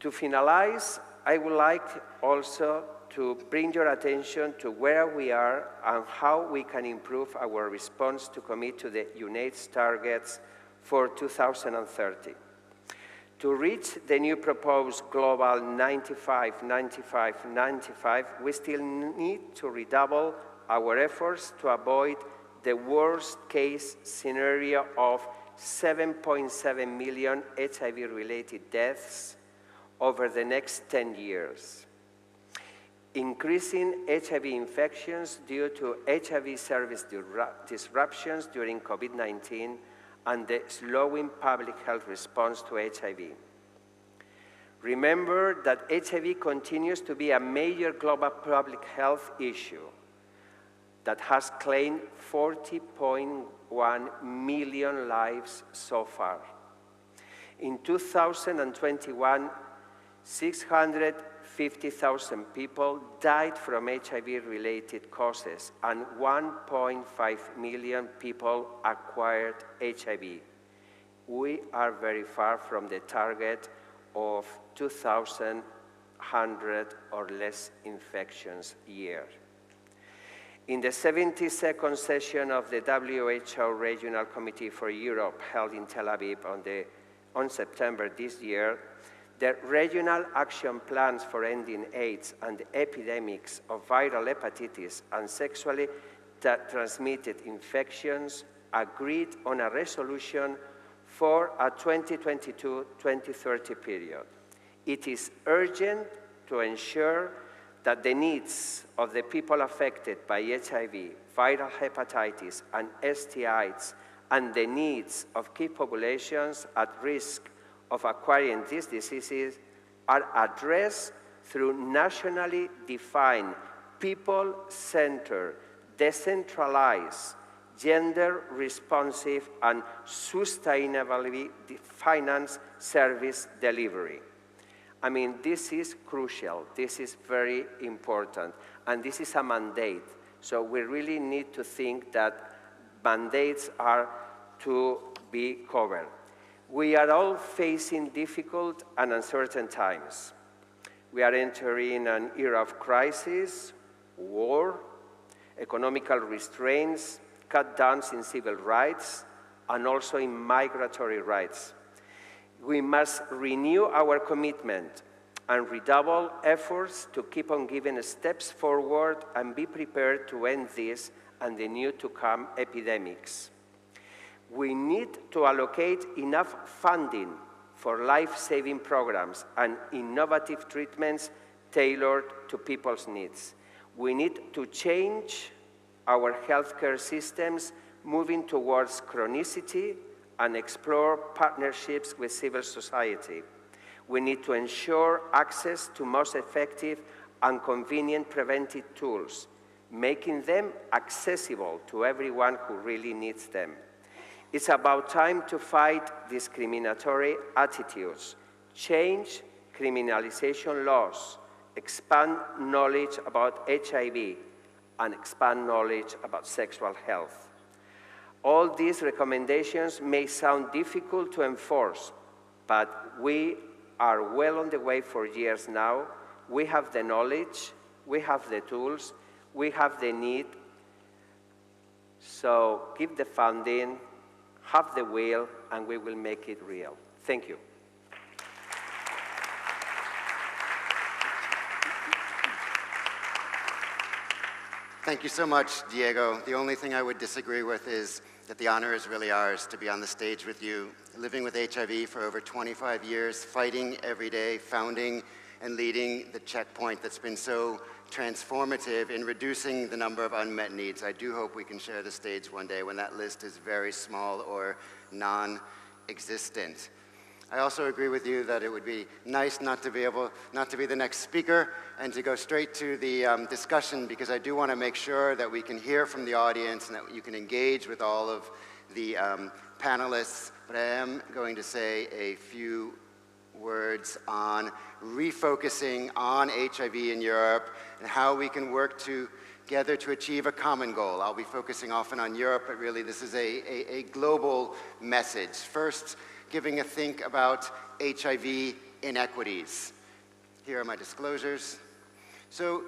To finalize, I would like also to bring your attention to where we are and how we can improve our response to commit to the UNAIDS targets for 2030. To reach the new proposed global 95, 95, 95, we still need to redouble our efforts to avoid the worst case scenario of 7.7 million HIV-related deaths over the next 10 years. Increasing HIV infections due to HIV service disruptions during COVID-19 and the slowing public health response to HIV. Remember that HIV continues to be a major global public health issue that has claimed 40.1 million lives so far. In 2021, 650,000 people died from HIV-related causes, and 1.5 million people acquired HIV. We are very far from the target of 2,100 or less infections a year. In the 72nd session of the WHO Regional Committee for Europe held in Tel Aviv on September this year, the regional action plans for ending AIDS and the epidemics of viral hepatitis and sexually transmitted infections agreed on a resolution for a 2022-2030 period. It is urgent to ensure that the needs of the people affected by HIV, viral hepatitis, and STIs, and the needs of key populations at risk of acquiring these diseases are addressed through nationally defined, people-centered, decentralized, gender-responsive, and sustainably financed service delivery. I mean, this is crucial, this is very important, and this is a mandate. So we really need to think that mandates are to be covered. We are all facing difficult and uncertain times. We are entering an era of crisis, war, economical restraints, cut downs in civil rights, and also in migratory rights. We must renew our commitment and redouble efforts to keep on giving steps forward and be prepared to end this and the new to come epidemics. We need to allocate enough funding for life-saving programs and innovative treatments tailored to people's needs. We need to change our healthcare systems, moving towards chronicity and explore partnerships with civil society. We need to ensure access to most effective and convenient preventive tools, making them accessible to everyone who really needs them. It's about time to fight discriminatory attitudes, change criminalization laws, expand knowledge about HIV, and expand knowledge about sexual health. All these recommendations may sound difficult to enforce, but we are well on the way for years now. We have the knowledge, we have the tools, we have the need. So give the funding, have the will, and we will make it real. Thank you. Thank you so much, Diego. The only thing I would disagree with is that the honor is really ours to be on the stage with you, living with HIV for over 25 years, fighting every day, founding and leading the checkpoint that's been so transformative in reducing the number of unmet needs. I do hope we can share the stage one day when that list is very small or non-existent. I also agree with you that it would be nice not to be the next speaker and to go straight to the discussion, because I do want to make sure that we can hear from the audience and that you can engage with all of the panelists. But I am going to say a few words on refocusing on HIV in Europe and how we can work together to achieve a common goal. I'll be focusing often on Europe, but really this is a global message. First, giving a think about HIV inequities. Here are my disclosures. So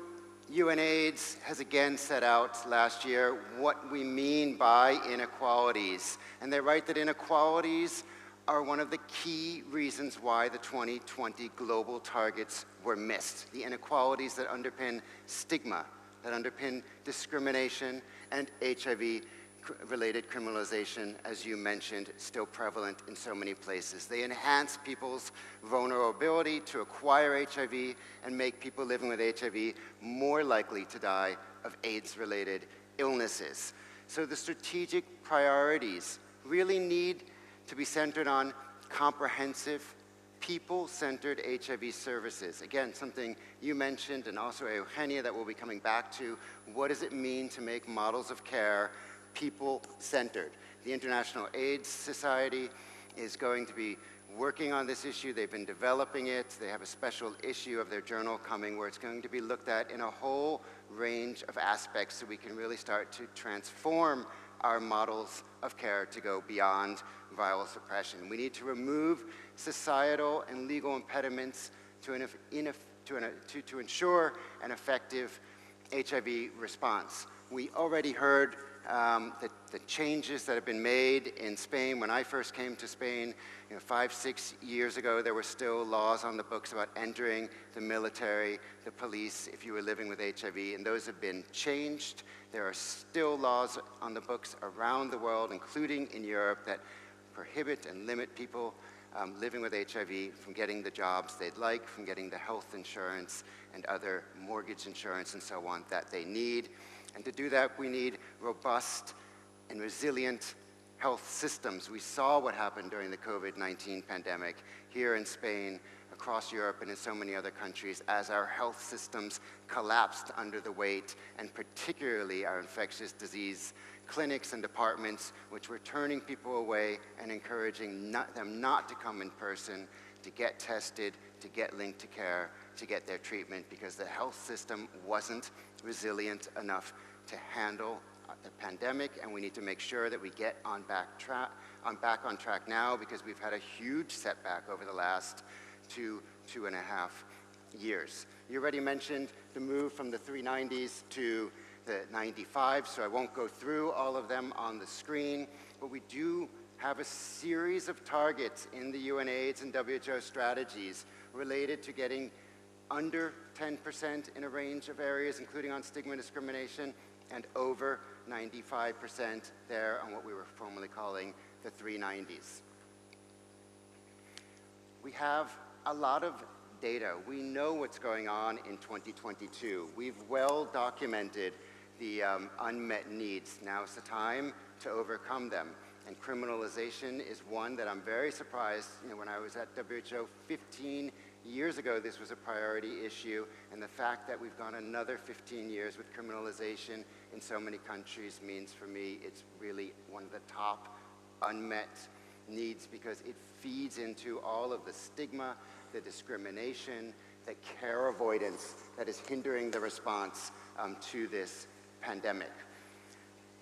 UNAIDS has again set out last year what we mean by inequalities. And they write that inequalities are one of the key reasons why the 2020 global targets were missed. The inequalities that underpin stigma, that underpin discrimination, and HIV-related criminalization, as you mentioned, still prevalent in so many places. They enhance people's vulnerability to acquire HIV and make people living with HIV more likely to die of AIDS-related illnesses. So the strategic priorities really need to be centered on comprehensive, people-centered HIV services. Again, something you mentioned, and also Eugenia, that we'll be coming back to. What does it mean to make models of care people-centered? The International AIDS Society is going to be working on this issue. They've been developing it. They have a special issue of their journal coming where it's going to be looked at in a whole range of aspects so we can really start to transform our models of care to go beyond viral suppression. We need to remove societal and legal impediments to ensure an effective HIV response. We already heard the changes that have been made in Spain. When I first came to Spain, 5-6 years ago, there were still laws on the books about entering the military, the police, if you were living with HIV, and those have been changed. There are still laws on the books around the world, including in Europe, that prohibit and limit people living with HIV from getting the jobs they'd like, from getting the health insurance and other mortgage insurance and so on that they need. And to do that, we need robust and resilient health systems. We saw what happened during the COVID-19 pandemic here in Spain, across Europe, and in so many other countries as our health systems collapsed under the weight, and particularly our infectious disease clinics and departments, which were turning people away and encouraging them not to come in person, to get tested, to get linked to care, to get their treatment, because the health system wasn't resilient enough to handle the pandemic. And we need to make sure that we get back on track now, because we've had a huge setback over the last two and a half years. You already mentioned the move from the 390s to the 95, so I won't go through all of them on the screen, but we do have a series of targets in the UNAIDS and WHO strategies related to getting under 10% in a range of areas, including on stigma and discrimination, and over 95% there on what we were formerly calling the 390s. We have a lot of data. We know what's going on in 2022. We've well documented the unmet needs. Now is the time to overcome them. And criminalization is one that I'm very surprised. When I was at WHO 15 years ago, this was a priority issue. And the fact that we've gone another 15 years with criminalization in so many countries means, for me, it's really one of the top unmet needs, because it feeds into all of the stigma, the discrimination, the care avoidance that is hindering the response to this pandemic.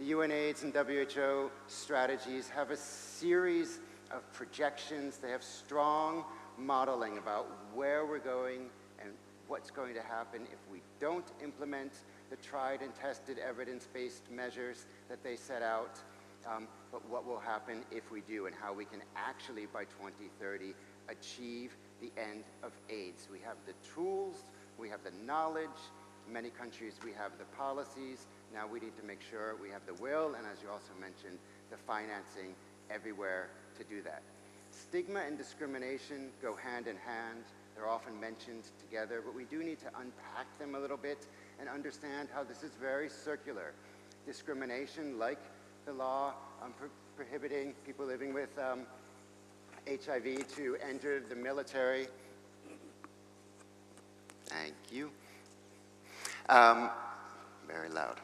The UNAIDS and WHO strategies have a series of projections. They have strong modeling about where we're going and what's going to happen if we don't implement the tried and tested evidence-based measures that they set out, but what will happen if we do, and how we can actually, by 2030, achieve the end of AIDS. We have the tools, we have the knowledge. In many countries, we have the policies. Now we need to make sure we have the will, and as you also mentioned, the financing everywhere to do that. Stigma and discrimination go hand in hand. They're often mentioned together, but we do need to unpack them a little bit and understand how this is very circular. Discrimination, like the law prohibiting people living with HIV to enter the military. Thank you. Very loud.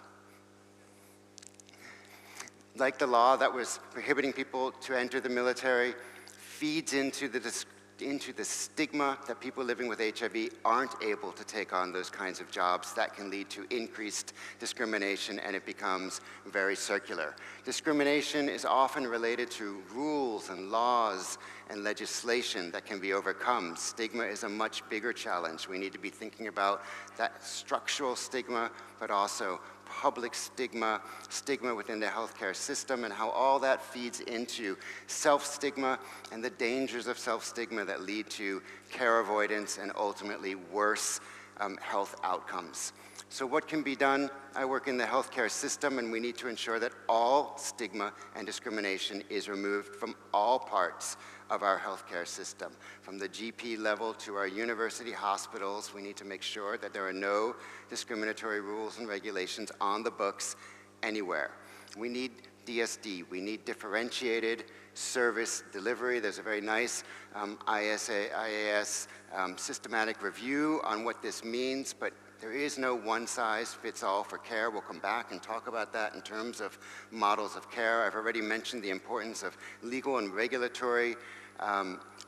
Like the law that was prohibiting people to enter the military, feeds into the stigma that people living with HIV aren't able to take on those kinds of jobs. That can lead to increased discrimination, and it becomes very circular. Discrimination is often related to rules and laws and legislation that can be overcome. Stigma is a much bigger challenge. We need to be thinking about that structural stigma, but also public stigma, stigma within the healthcare system, and how all that feeds into self-stigma and the dangers of self-stigma that lead to care avoidance and ultimately worse health outcomes. So what can be done? I work in the healthcare system, and we need to ensure that all stigma and discrimination is removed from all parts of our healthcare system. From the GP level to our university hospitals, we need to make sure that there are no discriminatory rules and regulations on the books anywhere. We need DSD, we need differentiated service delivery. There's a very nice IAS systematic review on what this means, but there is no one-size-fits-all for care. We'll come back and talk about that in terms of models of care. I've already mentioned the importance of legal and regulatory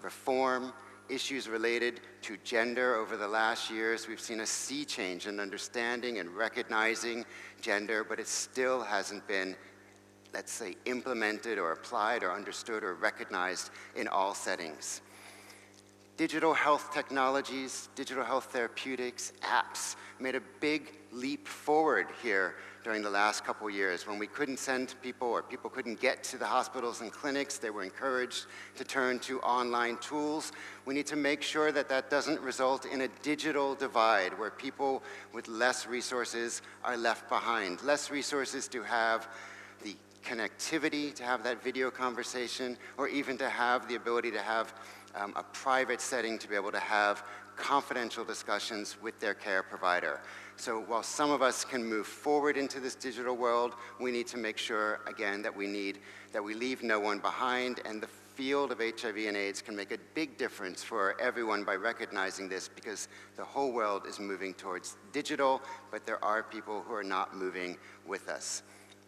reform, issues related to gender. Over the last years, we've seen a sea change in understanding and recognizing gender, but it still hasn't been, let's say, implemented or applied or understood or recognized in all settings. Digital health technologies, digital health therapeutics, apps made a big leap forward here during the last couple years. When we couldn't send people or people couldn't get to the hospitals and clinics, they were encouraged to turn to online tools. We need to make sure that that doesn't result in a digital divide where people with less resources are left behind. Less resources to have the connectivity, to have that video conversation, or even to have the ability to have a private setting to be able to have confidential discussions with their care provider. So while some of us can move forward into this digital world, we need to make sure, again, that we leave no one behind, and the field of HIV and AIDS can make a big difference for everyone by recognizing this, because the whole world is moving towards digital, but there are people who are not moving with us.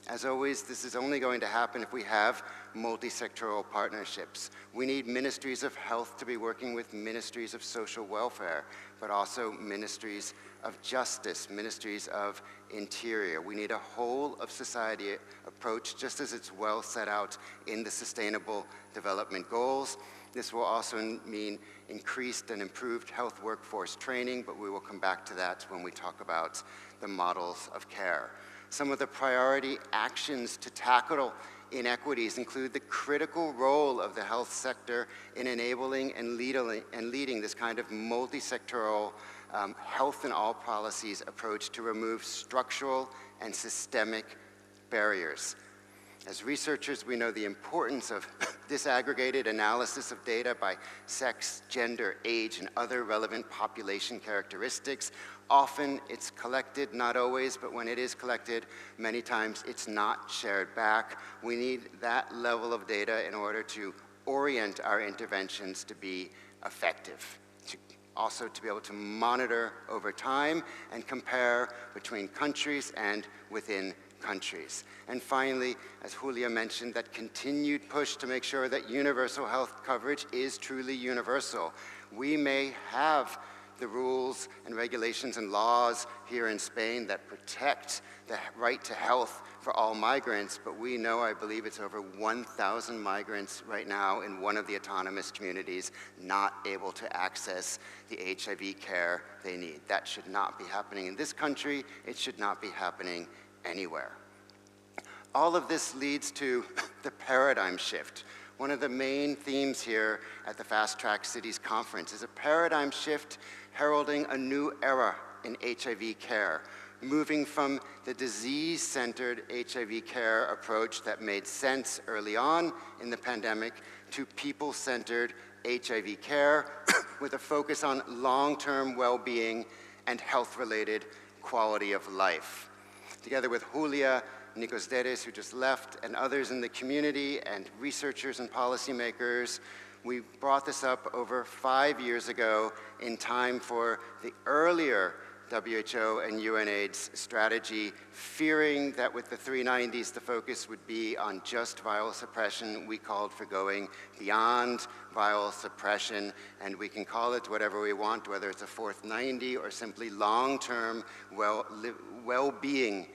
As always, this is only going to happen if we have multi-sectoral partnerships. We need ministries of health to be working with ministries of social welfare, but also ministries of justice, ministries of interior. We need a whole of society approach, just as it's well set out in the Sustainable Development Goals. This will also mean increased and improved health workforce training, but we will come back to that when we talk about the models of care. Some of the priority actions to tackle inequities include the critical role of the health sector in enabling and leading this kind of multi-sectoral health in all policies approach to remove structural and systemic barriers. As researchers, we know the importance of disaggregated analysis of data by sex, gender, age, and other relevant population characteristics. Often it's collected, not always, but when it is collected, many times it's not shared back. We need that level of data in order to orient our interventions to be effective. Also to be able to monitor over time and compare between countries and within countries. And finally, as Julia mentioned, that continued push to make sure that universal health coverage is truly universal. We may have the rules and regulations and laws here in Spain that protect the right to health for all migrants, but we know, I believe it's over 1,000 migrants right now in one of the autonomous communities not able to access the HIV care they need. That should not be happening in this country. It should not be happening anywhere. All of this leads to the paradigm shift. One of the main themes here at the Fast Track Cities Conference is a paradigm shift heralding a new era in HIV care. moving from the disease-centered HIV care approach that made sense early on in the pandemic to people-centered HIV care with a focus on long-term well-being and health-related quality of life. Together with Julia Nikos Dedes, who just left, and others in the community, and researchers and policymakers, we brought this up over 5 years ago in time for the earlier WHO and UNAIDS strategy, fearing that with the 390s, the focus would be on just viral suppression. We called for going beyond viral suppression, and we can call it whatever we want, whether it's a fourth 90 or simply long-term well-being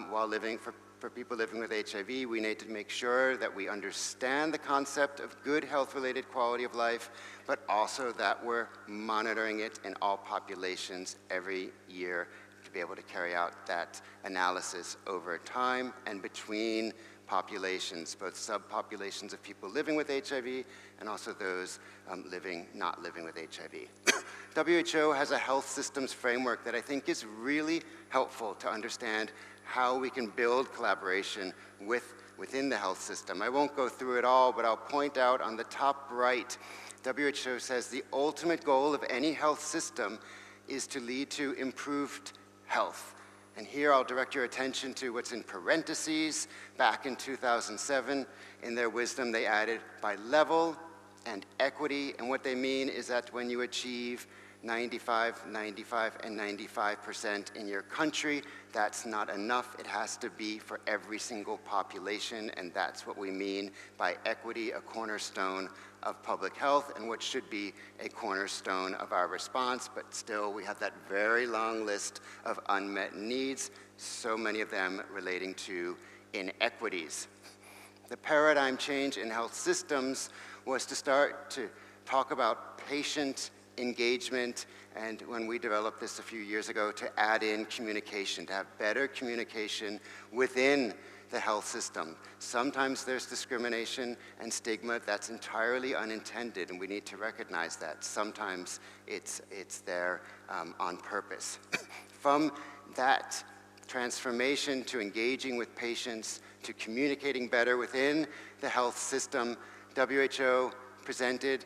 while living for people living with HIV. We need to make sure that we understand the concept of good health-related quality of life, but also that we're monitoring it in all populations every year to be able to carry out that analysis over time and between populations, both subpopulations of people living with HIV and also those not living with HIV. WHO has a health systems framework that I think is really helpful to understand how we can build collaboration within the health system. I won't go through it all, but I'll point out on the top right, WHO says the ultimate goal of any health system is to lead to improved health. And here I'll direct your attention to what's in parentheses. Back in 2007, in their wisdom, they added by level and equity. And what they mean is that when you achieve 95, 95, and 95% in your country, that's not enough. It has to be for every single population, and that's what we mean by equity, a cornerstone of public health, and what should be a cornerstone of our response. But still, we have that very long list of unmet needs, so many of them relating to inequities. The paradigm change in health systems was to start to talk about patient engagement, and when we developed this a few years ago, to add in communication, to have better communication within the health system. Sometimes there's discrimination and stigma that's entirely unintended, and we need to recognize that. Sometimes it's there on purpose. From that transformation to engaging with patients, to communicating better within the health system, WHO presented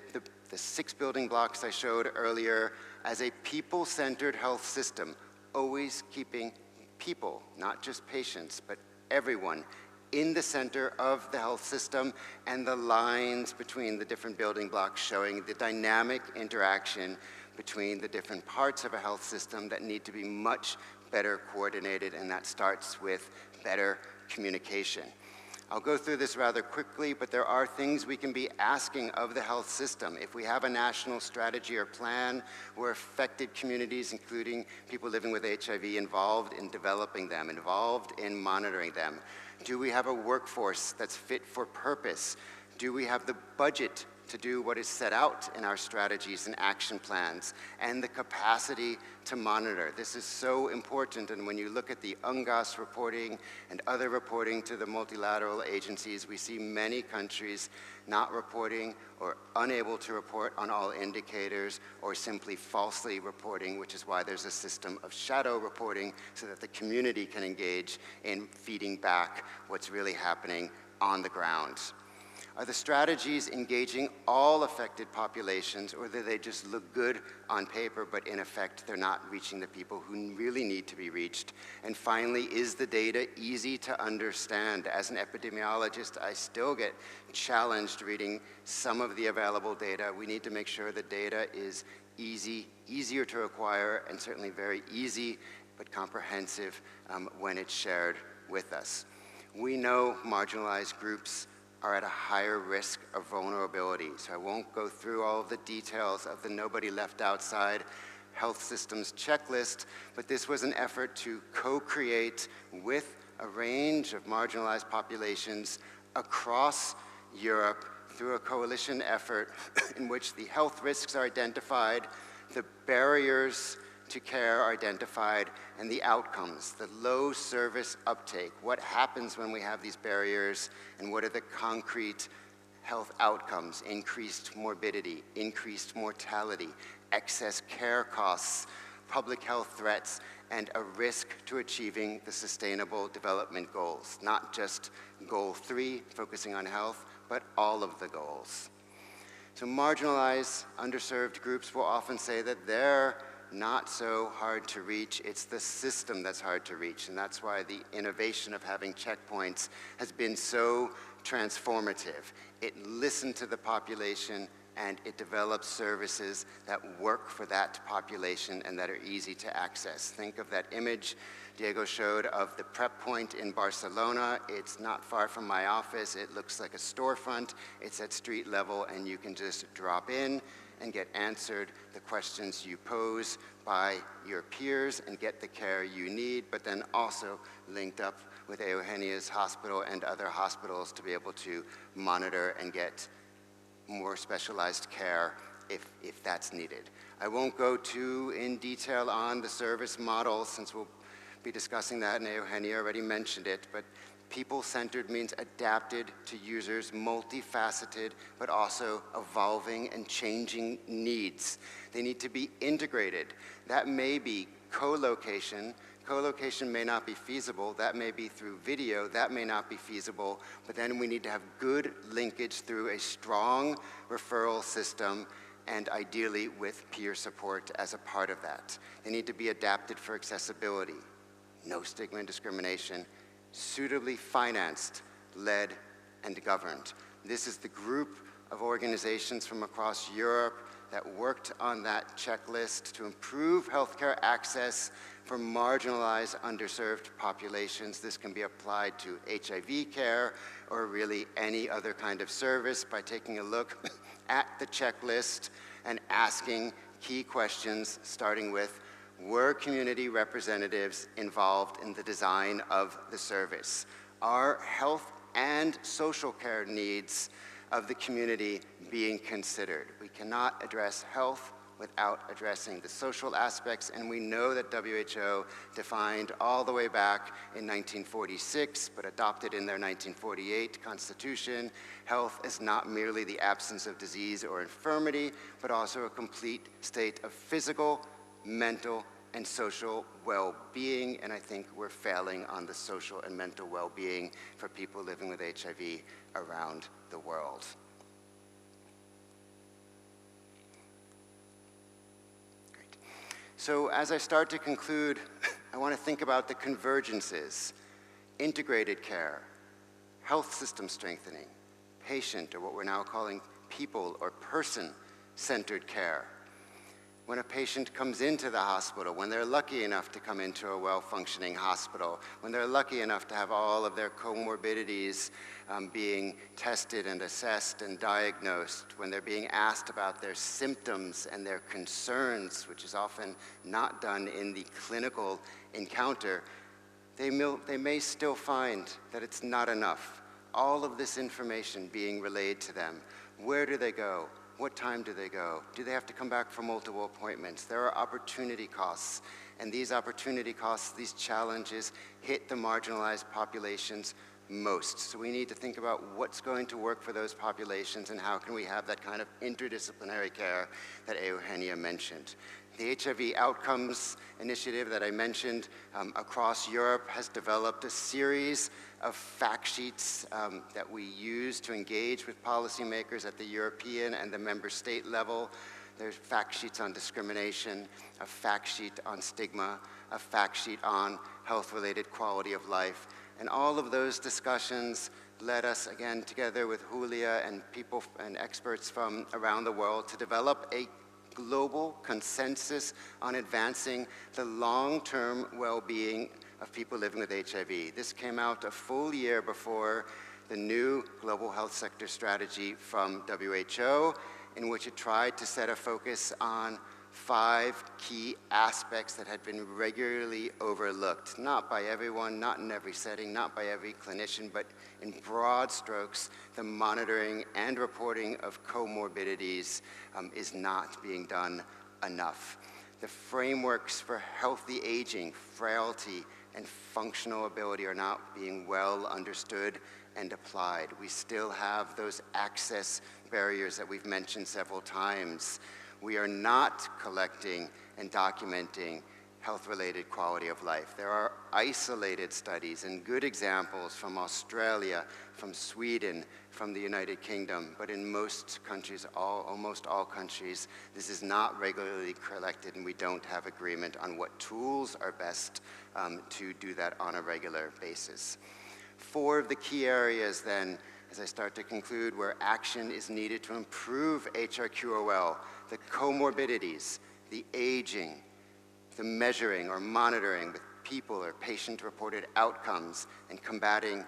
the 6 building blocks I showed earlier as a people-centered health system, always keeping people, not just patients, but everyone in the center of the health system, and the lines between the different building blocks showing the dynamic interaction between the different parts of a health system that need to be much better coordinated, and that starts with better communication. I'll go through this rather quickly, but there are things we can be asking of the health system. If we have a national strategy or plan, where affected communities, including people living with HIV, involved in developing them, involved in monitoring them? Do we have a workforce that's fit for purpose? Do we have the budget to do what is set out in our strategies and action plans, and the capacity to monitor? This is so important, and when you look at the UNGAS reporting and other reporting to the multilateral agencies, we see many countries not reporting or unable to report on all indicators, or simply falsely reporting, which is why there's a system of shadow reporting so that the community can engage in feeding back what's really happening on the ground. Are the strategies engaging all affected populations, or do they just look good on paper, but in effect, they're not reaching the people who really need to be reached? And finally, is the data easy to understand? As an epidemiologist, I still get challenged reading some of the available data. We need to make sure the data is easier to acquire, and certainly very easy, but comprehensive when it's shared with us. We know marginalized groups are at a higher risk of vulnerability. So I won't go through all of the details of the Nobody Left Outside health systems checklist, but this was an effort to co-create with a range of marginalized populations across Europe through a coalition effort in which the health risks are identified, the barriers to care are identified, and the outcomes, the low service uptake. What happens when we have these barriers, and what are the concrete health outcomes? Increased morbidity, increased mortality, excess care costs, public health threats, and a risk to achieving the Sustainable Development Goals, not just Goal 3, focusing on health, but all of the goals. So marginalized, underserved groups will often say that they're not so hard to reach, it's the system that's hard to reach, and that's why the innovation of having checkpoints has been so transformative. It listened to the population and it develops services that work for that population and that are easy to access. Think of that image Diego showed of the prep point in Barcelona. It's not far from my office. It looks like a storefront. It's at street level, and you can just drop in and get answered the questions you pose by your peers and get the care you need, but then also linked up with Eugenia's hospital and other hospitals to be able to monitor and get more specialized care if that's needed. I won't go too in detail on the service model since we'll be discussing that, and Eugenia already mentioned it, but people-centered means adapted to users' multifaceted but also evolving and changing needs. They need to be integrated. That may be co-location. Co-location may not be feasible. That may be through video. That may not be feasible. But then we need to have good linkage through a strong referral system and ideally with peer support as a part of that. They need to be adapted for accessibility, no stigma and discrimination, suitably financed, led, and governed. This is the group of organizations from across Europe that worked on that checklist to improve healthcare access for marginalized, underserved populations. This can be applied to HIV care or really any other kind of service by taking a look at the checklist and asking key questions, starting with, were community representatives involved in the design of the service? Are health and social care needs of the community being considered? We cannot address health without addressing the social aspects, and we know that WHO defined all the way back in 1946, but adopted in their 1948 Constitution, health is not merely the absence of disease or infirmity, but also a complete state of physical, mental, and social well-being, and I think we're failing on the social and mental well-being for people living with HIV around the world. Great. So as I start to conclude, I want to think about the convergences: integrated care, health system strengthening, patient, or what we're now calling people or person-centered care. When a patient comes into the hospital, when they're lucky enough to come into a well-functioning hospital, when they're lucky enough to have all of their comorbidities being tested and assessed and diagnosed, when they're being asked about their symptoms and their concerns, which is often not done in the clinical encounter, they may still find that it's not enough. All of this information being relayed to them. Where do they go? What time do they go? Do they have to come back for multiple appointments? There are opportunity costs, and these opportunity costs, these challenges, hit the marginalized populations most. So we need to think about what's going to work for those populations and how can we have that kind of interdisciplinary care that Eugenia mentioned. The HIV Outcomes Initiative that I mentioned across Europe has developed a series of fact sheets that we use to engage with policymakers at the European and the member state level. There's fact sheets on discrimination, a fact sheet on stigma, a fact sheet on health-related quality of life. And all of those discussions led us, again, together with Julia and people and experts from around the world to develop a global consensus on advancing the long-term well-being of people living with HIV. This came out a full year before the new global health sector strategy from WHO, in which it tried to set a focus on 5 key aspects that had been regularly overlooked, not by everyone, not in every setting, not by every clinician, but in broad strokes, the monitoring and reporting of comorbidities is not being done enough. The frameworks for healthy aging, frailty, and functional ability are not being well understood and applied. We still have those access barriers that we've mentioned several times. We are not collecting and documenting health-related quality of life. There are isolated studies and good examples from Australia, from Sweden, from the United Kingdom, but in most countries, almost all countries, this is not regularly collected, and we don't have agreement on what tools are best to do that on a regular basis. 4 of the key areas then, as I start to conclude, where action is needed to improve HRQOL, the comorbidities, the aging, the measuring or monitoring with people or patient-reported outcomes, and combating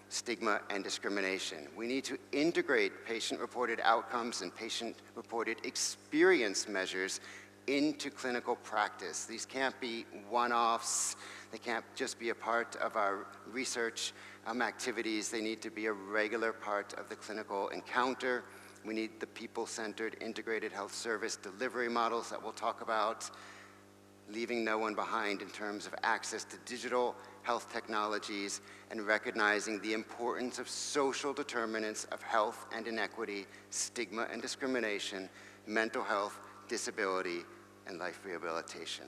stigma and discrimination. We need to integrate patient-reported outcomes and patient-reported experience measures into clinical practice. These can't be one-offs. They can't just be a part of our research activities. They need to be a regular part of the clinical encounter. We need the people-centered integrated health service delivery models that we'll talk about, leaving no one behind in terms of access to digital health technologies, and recognizing the importance of social determinants of health and inequity, stigma and discrimination, mental health, disability, and life rehabilitation.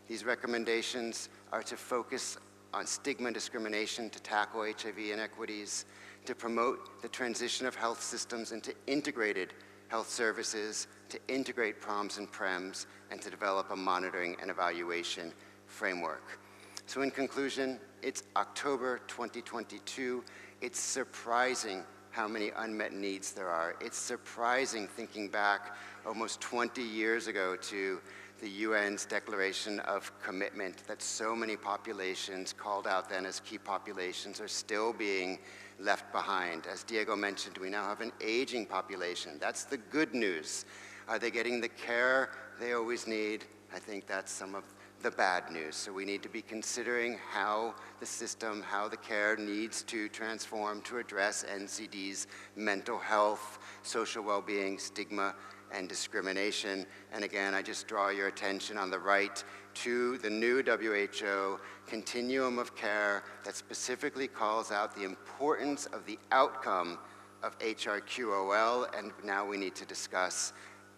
These recommendations are to focus on stigma and discrimination, to tackle HIV inequities, to promote the transition of health systems into integrated health services, to integrate PROMs and PREMs, and to develop a monitoring and evaluation framework. So in conclusion, it's October 2022. It's surprising how many unmet needs there are. It's surprising thinking back almost 20 years ago to the UN's Declaration of Commitment that so many populations called out then as key populations are still being left behind. As Diego mentioned, we now have an aging population. That's the good news. Are they getting the care they always need? I think that's some of the bad news. So we need to be considering how the system, how the care needs to transform to address NCD's mental health, social well-being, stigma, and discrimination. And again, I just draw your attention on the right to the new WHO continuum of care that specifically calls out the importance of the outcome of HRQOL, and now we need to discuss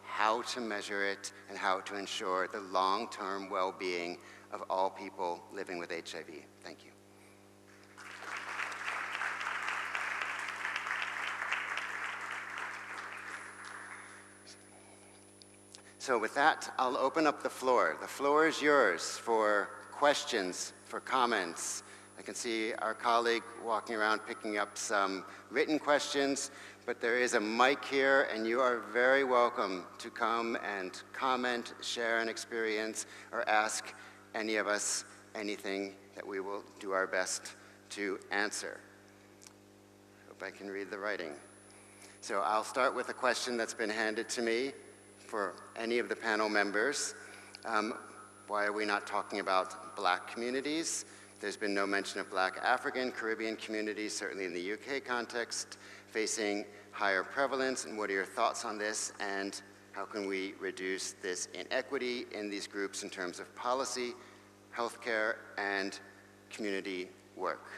how to measure it and how to ensure the long-term well-being of all people living with HIV. Thank you. So with that, I'll open up the floor. The floor is yours for questions, for comments. I can see our colleague walking around picking up some written questions, but there is a mic here, and you are very welcome to come and comment, share an experience, or ask any of us anything that we will do our best to answer. Hope I can read the writing. So I'll start with a question that's been handed to me for any of the panel members. Why are we not talking about Black communities? There's been no mention of Black African, Caribbean communities, certainly in the UK context, facing higher prevalence, and what are your thoughts on this, and how can we reduce this inequity in these groups in terms of policy, healthcare, and community work?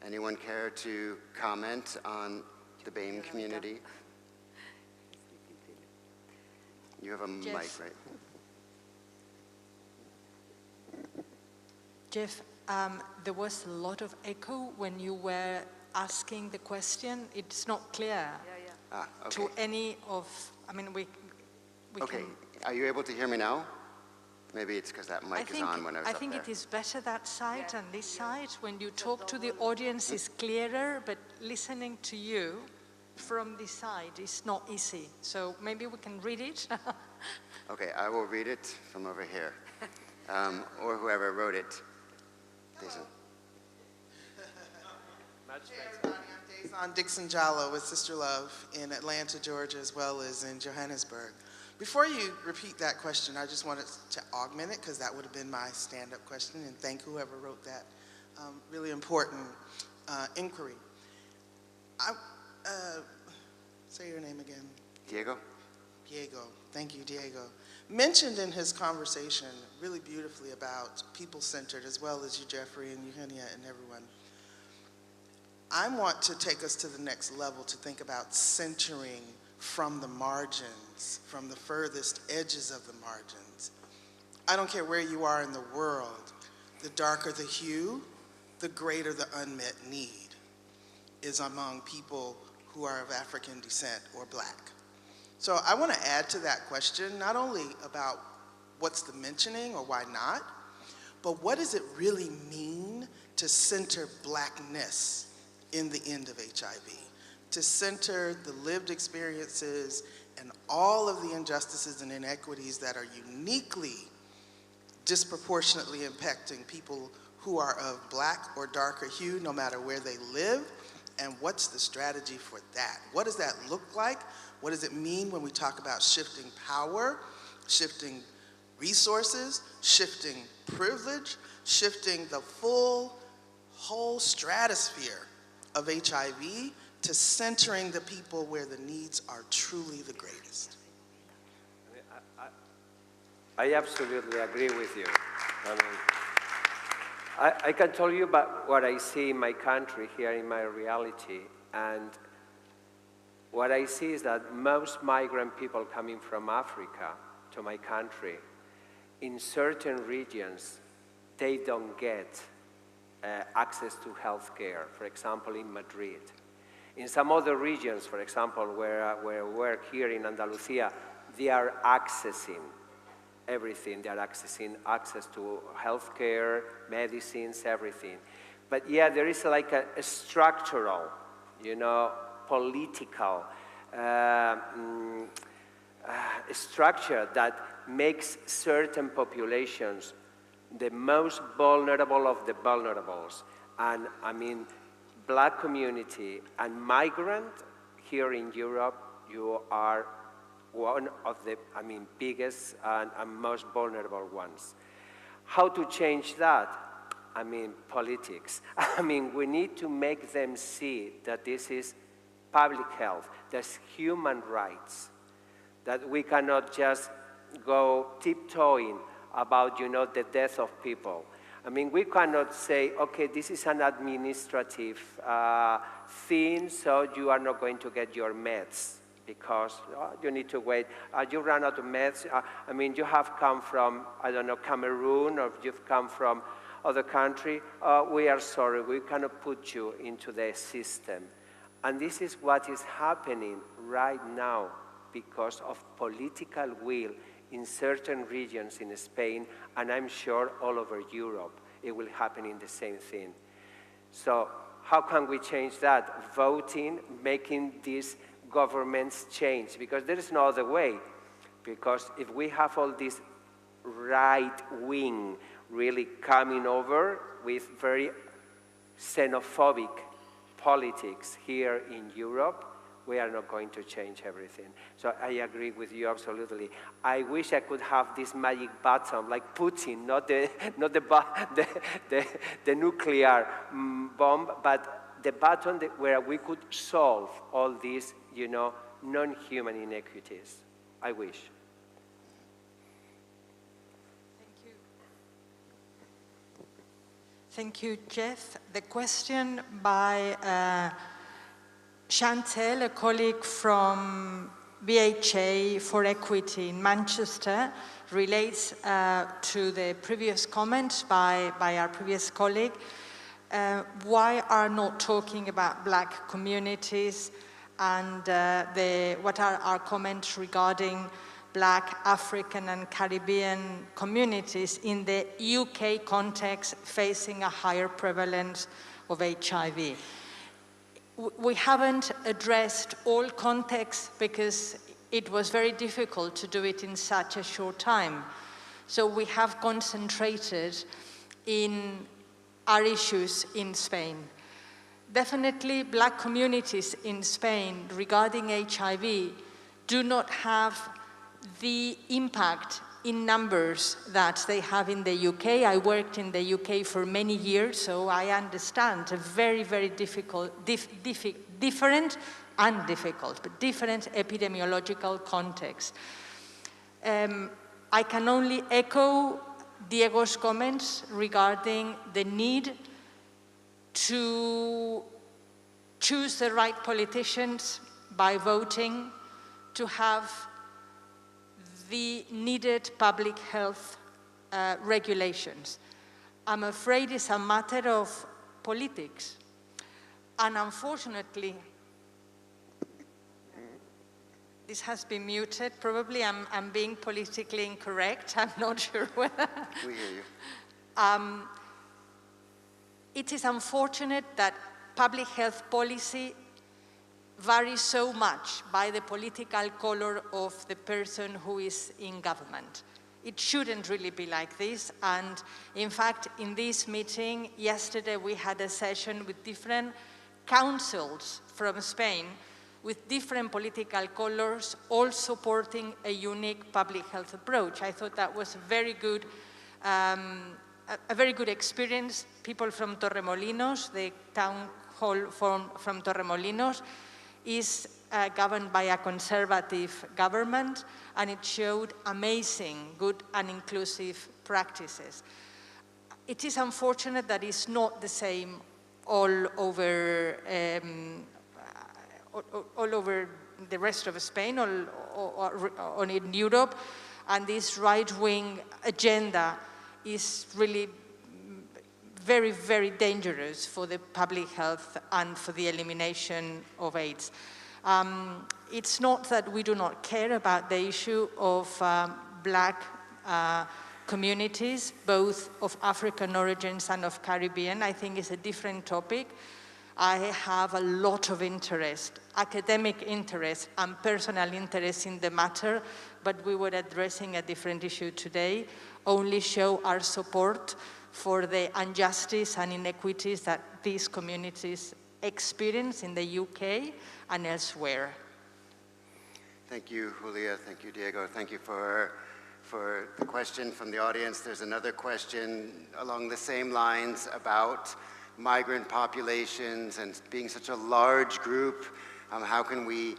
Anyone care to comment on the BAME community? You have a mic, right? Jeff, there was a lot of echo when you were asking the question. It's not clear Okay. to any of, I mean, we Okay, can, are you able to hear me now? Maybe it's because that mic is on when I was I up think there. it is better that side than this side. When you talk to the audience, it's clearer, but listening to you from this side is not easy. So maybe we can read it. Okay, I will read it from over here, or whoever wrote it. Jason. Hey everybody, I'm Daison Dixon Jallo with Sister Love in Atlanta, Georgia, as well as in Johannesburg. Before you repeat that question, I just wanted to augment it, because that would have been my stand-up question, and thank whoever wrote that really important inquiry. Say your name again. Diego? Diego. Thank you, Diego. Mentioned in his conversation really beautifully about people-centered, as well as you, Jeffrey, and Eugenia, and everyone. I want to take us to the next level to think about centering from the margins, from the furthest edges of the margins. I don't care where you are in the world, the darker the hue, the greater the unmet need is among people who are of African descent or black. So I want to add to that question, not only about what's the mentioning or why not, but what does it really mean to center blackness in the end of HIV? To center the lived experiences and all of the injustices and inequities that are uniquely, disproportionately impacting people who are of black or darker hue, no matter where they live, and what's the strategy for that? What does that look like? What does it mean when we talk about shifting power, shifting resources, shifting privilege, shifting the whole stratosphere of HIV to centering the people where the needs are truly the greatest? I absolutely agree with you. I can tell you about what I see in my country, here in my reality, and what I see is that most migrant people coming from Africa to my country, in certain regions, they don't get access to health care, for example, in Madrid. In some other regions, for example, where I work here in Andalusia, they are accessing everything. They are accessing access to healthcare, medicines, everything. But yeah, there is like a structural, political structure that makes certain populations the most vulnerable of the vulnerables. And I mean, black community and migrant here in Europe, you are one of the, biggest and most vulnerable ones. How to change that? Politics. We need to make them see that this is public health, there's human rights, that we cannot just go tiptoeing about, the death of people. We cannot say, okay, this is an administrative thing, so you are not going to get your meds because you need to wait. You run out of meds. You have come from, I don't know, Cameroon, or you've come from other country. We are sorry, we cannot put you into the system. And this is what is happening right now because of political will in certain regions in Spain, and I'm sure all over Europe, it will happen in the same thing. So how can we change that? Voting, making these governments change, because there is no other way. Because if we have all this right wing really coming over with very xenophobic politics here in Europe, we are not going to change everything. So I agree with you absolutely. I wish I could have this magic button like Putin, not the nuclear bomb, but the button where we could solve all these, non-human inequities. I wish. Thank you, Jeff. The question by Int'l, a colleague from BHA for Equity in Manchester, relates to the previous comment by our previous colleague. Why are not talking about black communities, and what are our comments regarding black, African and Caribbean communities in the UK context facing a higher prevalence of HIV? We haven't addressed all contexts because it was very difficult to do it in such a short time. So we have concentrated in our issues in Spain. Definitely, black communities in Spain regarding HIV do not have the impact in numbers that they have in the UK. I worked in the UK for many years, so I understand a very, very different epidemiological context. I can only echo Diego's comments regarding the need to choose the right politicians by voting, to have the needed public health regulations. I'm afraid it's a matter of politics. And unfortunately, this has been muted. Probably I'm being politically incorrect. I'm not sure whether. We hear you. It is unfortunate that public health policy varies so much by the political color of the person who is in government. It shouldn't really be like this. And in fact, in this meeting yesterday, we had a session with different councils from Spain with different political colors, all supporting a unique public health approach. I thought that was a very good experience. People from Torremolinos, the town hall from Torremolinos, is governed by a conservative government, and it showed amazing, good and inclusive practices. It is unfortunate that it's not the same all over the rest of Spain or in Europe, and this right-wing agenda is really very, very dangerous for the public health and for the elimination of AIDS. It's not that we do not care about the issue of black communities, both of African origins and of Caribbean. I think it's a different topic. I have a lot of interest, academic interest and personal interest in the matter, but we were addressing a different issue today. Only show our support for the injustice and inequities that these communities experience in the UK and elsewhere. Thank you, Julia. Thank you, Diego. Thank you for the question from the audience. There's another question along the same lines about migrant populations and being such a large group. How can we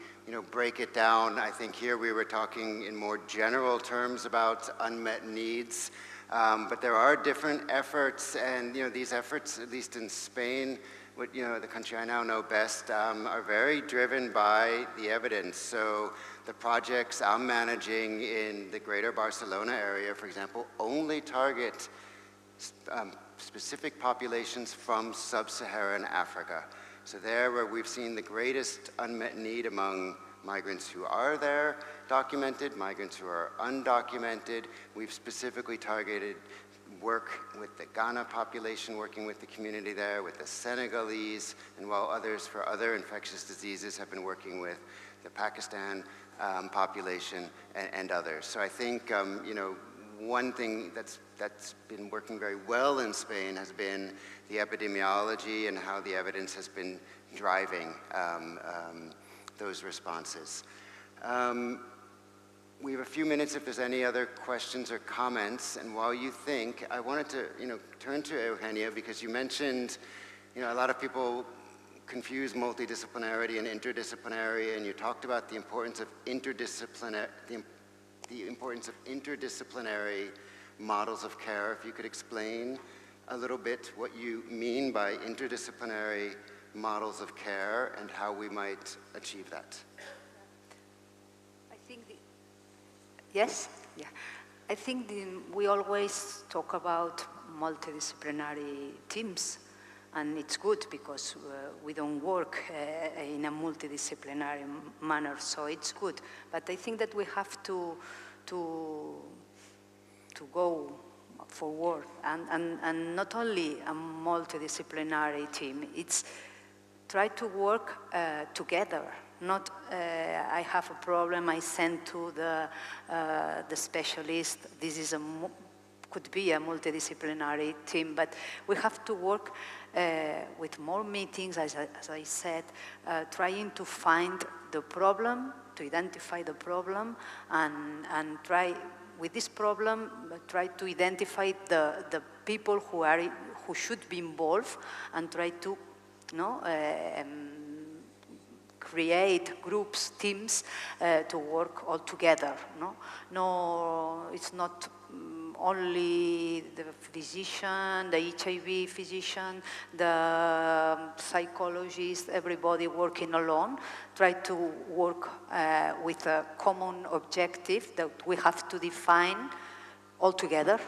break it down? I think here we were talking in more general terms about unmet needs. But there are different efforts, and these efforts, at least in Spain, the country I now know best, are very driven by the evidence. So the projects I'm managing in the greater Barcelona area, for example, only target specific populations from sub-Saharan Africa. So there where we've seen the greatest unmet need among migrants who are there, documented, migrants who are undocumented. We've specifically targeted work with the Ghana population, working with the community there, with the Senegalese, and while others for other infectious diseases have been working with the Pakistan population and others. So I think one thing that's been working very well in Spain has been the epidemiology and how the evidence has been driving those responses. We have a few minutes if there's any other questions or comments, and while you think, I wanted to turn to Eugenia, because you mentioned a lot of people confuse multidisciplinarity and interdisciplinary, and you talked about the importance of interdisciplinary models of care. If you could explain a little bit what you mean by interdisciplinary models of care and how we might achieve that. I think yes? Yeah. I think we always talk about multidisciplinary teams, and it's good because we don't work in a multidisciplinary manner, so it's good. But I think that we have to go forward, and not only a multidisciplinary team, it's try to work together. Not I have a problem, I send to the specialist. This is could be a multidisciplinary team, but we have to work with more meetings, as I said, trying to find the problem, to identify the problem, and try with this problem, try to identify the people who should be involved, and try to create groups, teams to work all together. No, it's not only the physician, the HIV physician, the psychologist, everybody working alone. Try to work with a common objective that we have to define all together.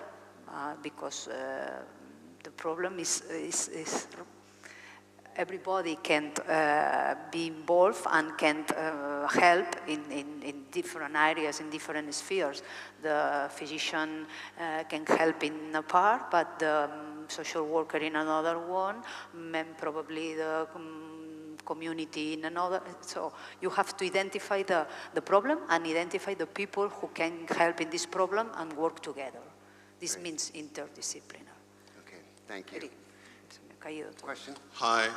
because the problem is everybody can't be involved and can't help in different areas, in different spheres. The physician can help in a part, but the social worker in another one, and probably the community in another. So you have to identify the problem and identify the people who can help in this problem and work together. This means interdisciplinary. Okay, thank you. Question? Hi,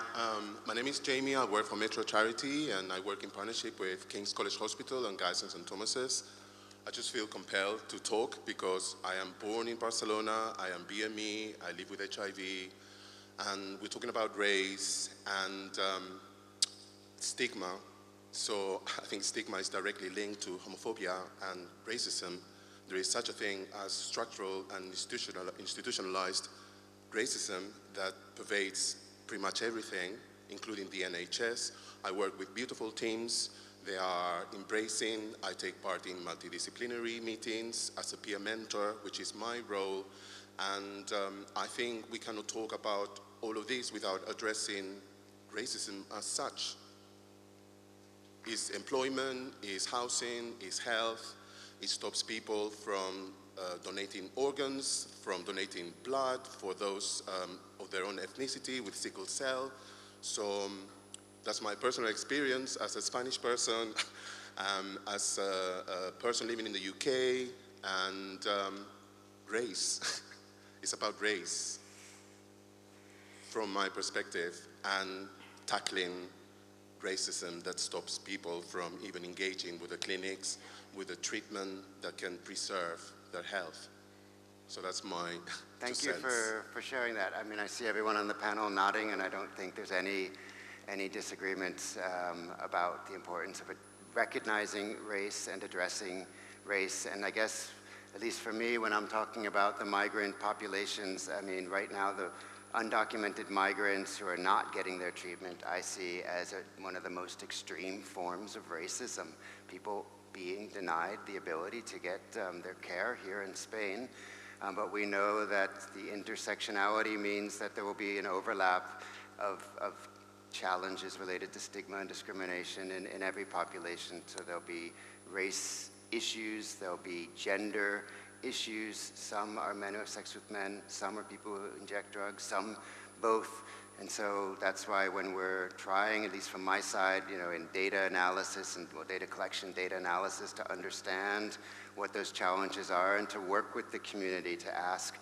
my name is Jamie. I work for Metro Charity, and I work in partnership with King's College Hospital and Guy's and St. Thomas's. I just feel compelled to talk because I am born in Barcelona, I am BME, I live with HIV, and we're talking about race and stigma. So I think stigma is directly linked to homophobia and racism. There is such a thing as structural and institutionalized racism that pervades pretty much everything, including the NHS. I work with beautiful teams. They are embracing. I take part in multidisciplinary meetings as a peer mentor, which is my role. And I think we cannot talk about all of this without addressing racism as such. Is employment, is housing, is health. It stops people from donating organs, from donating blood for those of their own ethnicity with sickle cell. So that's my personal experience as a Spanish person, as a person living in the UK, and race. It's about race from my perspective, and tackling racism that stops people from even engaging with the clinics, with the treatment that can preserve their health. So that's my Thank you for sharing that. I mean, I see everyone on the panel nodding, and I don't think there's any disagreements about the importance of recognizing race and addressing race. And I guess, at least for me, when I'm talking about the migrant populations, I mean, right now, the undocumented migrants who are not getting their treatment, I see as one of the most extreme forms of racism. People being denied the ability to get their care here in Spain. But we know that the intersectionality means that there will be an overlap of challenges related to stigma and discrimination in every population. So there'll be race issues, there'll be gender issues. Some are men who have sex with men, some are people who inject drugs, some both. And so that's why when we're trying, at least from my side, in data analysis and data collection, data analysis, to understand what those challenges are and to work with the community to ask,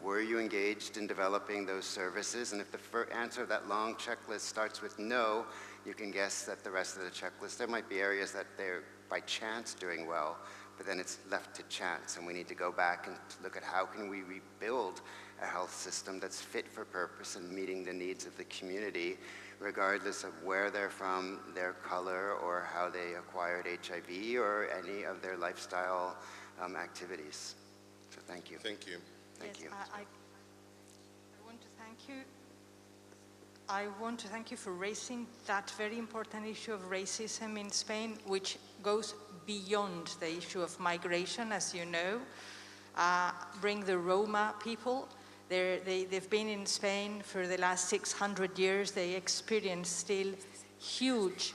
were you engaged in developing those services? And if the answer of that long checklist starts with no, you can guess that the rest of the checklist, there might be areas that they're by chance doing well, but then it's left to chance, and we need to go back and look at how can we rebuild a health system that's fit for purpose and meeting the needs of the community, regardless of where they're from, their color, or how they acquired HIV, or any of their lifestyle activities. So thank you. Thank you. Thank you. I want to thank you. I want to thank you for raising that very important issue of racism in Spain, which goes beyond the issue of migration, as you know. Bring the Roma people. They've been in Spain for the last 600 years. They experience still huge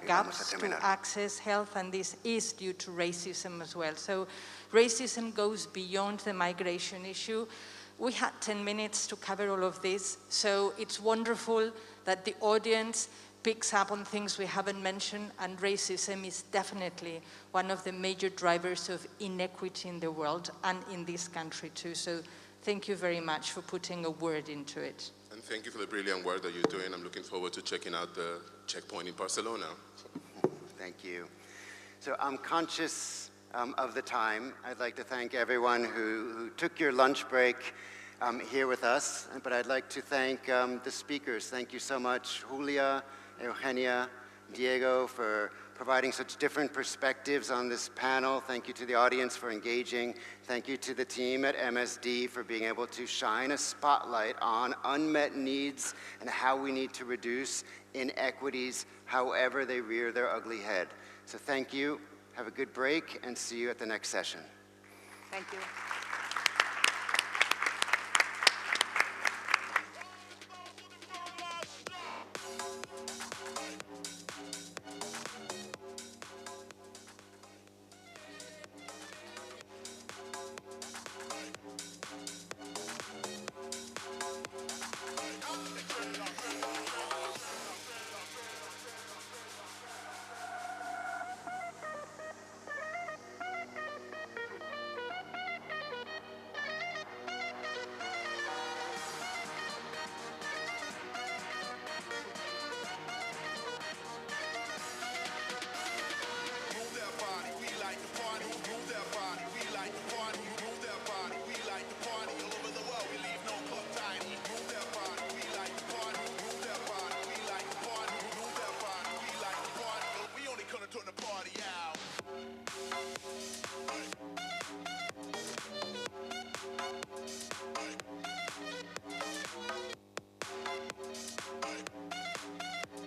gaps to access health, and this is due to racism as well. So racism goes beyond the migration issue. We had 10 minutes to cover all of this, so it's wonderful that the audience picks up on things we haven't mentioned, and racism is definitely one of the major drivers of inequity in the world and in this country too. So thank you very much for putting a word into it. And thank you for the brilliant work that you're doing. I'm looking forward to checking out the checkpoint in Barcelona. Thank you. So I'm conscious of the time. I'd like to thank everyone who took your lunch break here with us, but I'd like to thank the speakers. Thank you so much, Julia, Eugenia, Diego, for providing such different perspectives on this panel. Thank you to the audience for engaging. Thank you to the team at MSD for being able to shine a spotlight on unmet needs and how we need to reduce inequities, however they rear their ugly head. So thank you, have a good break, and see you at the next session. Thank you. yeah.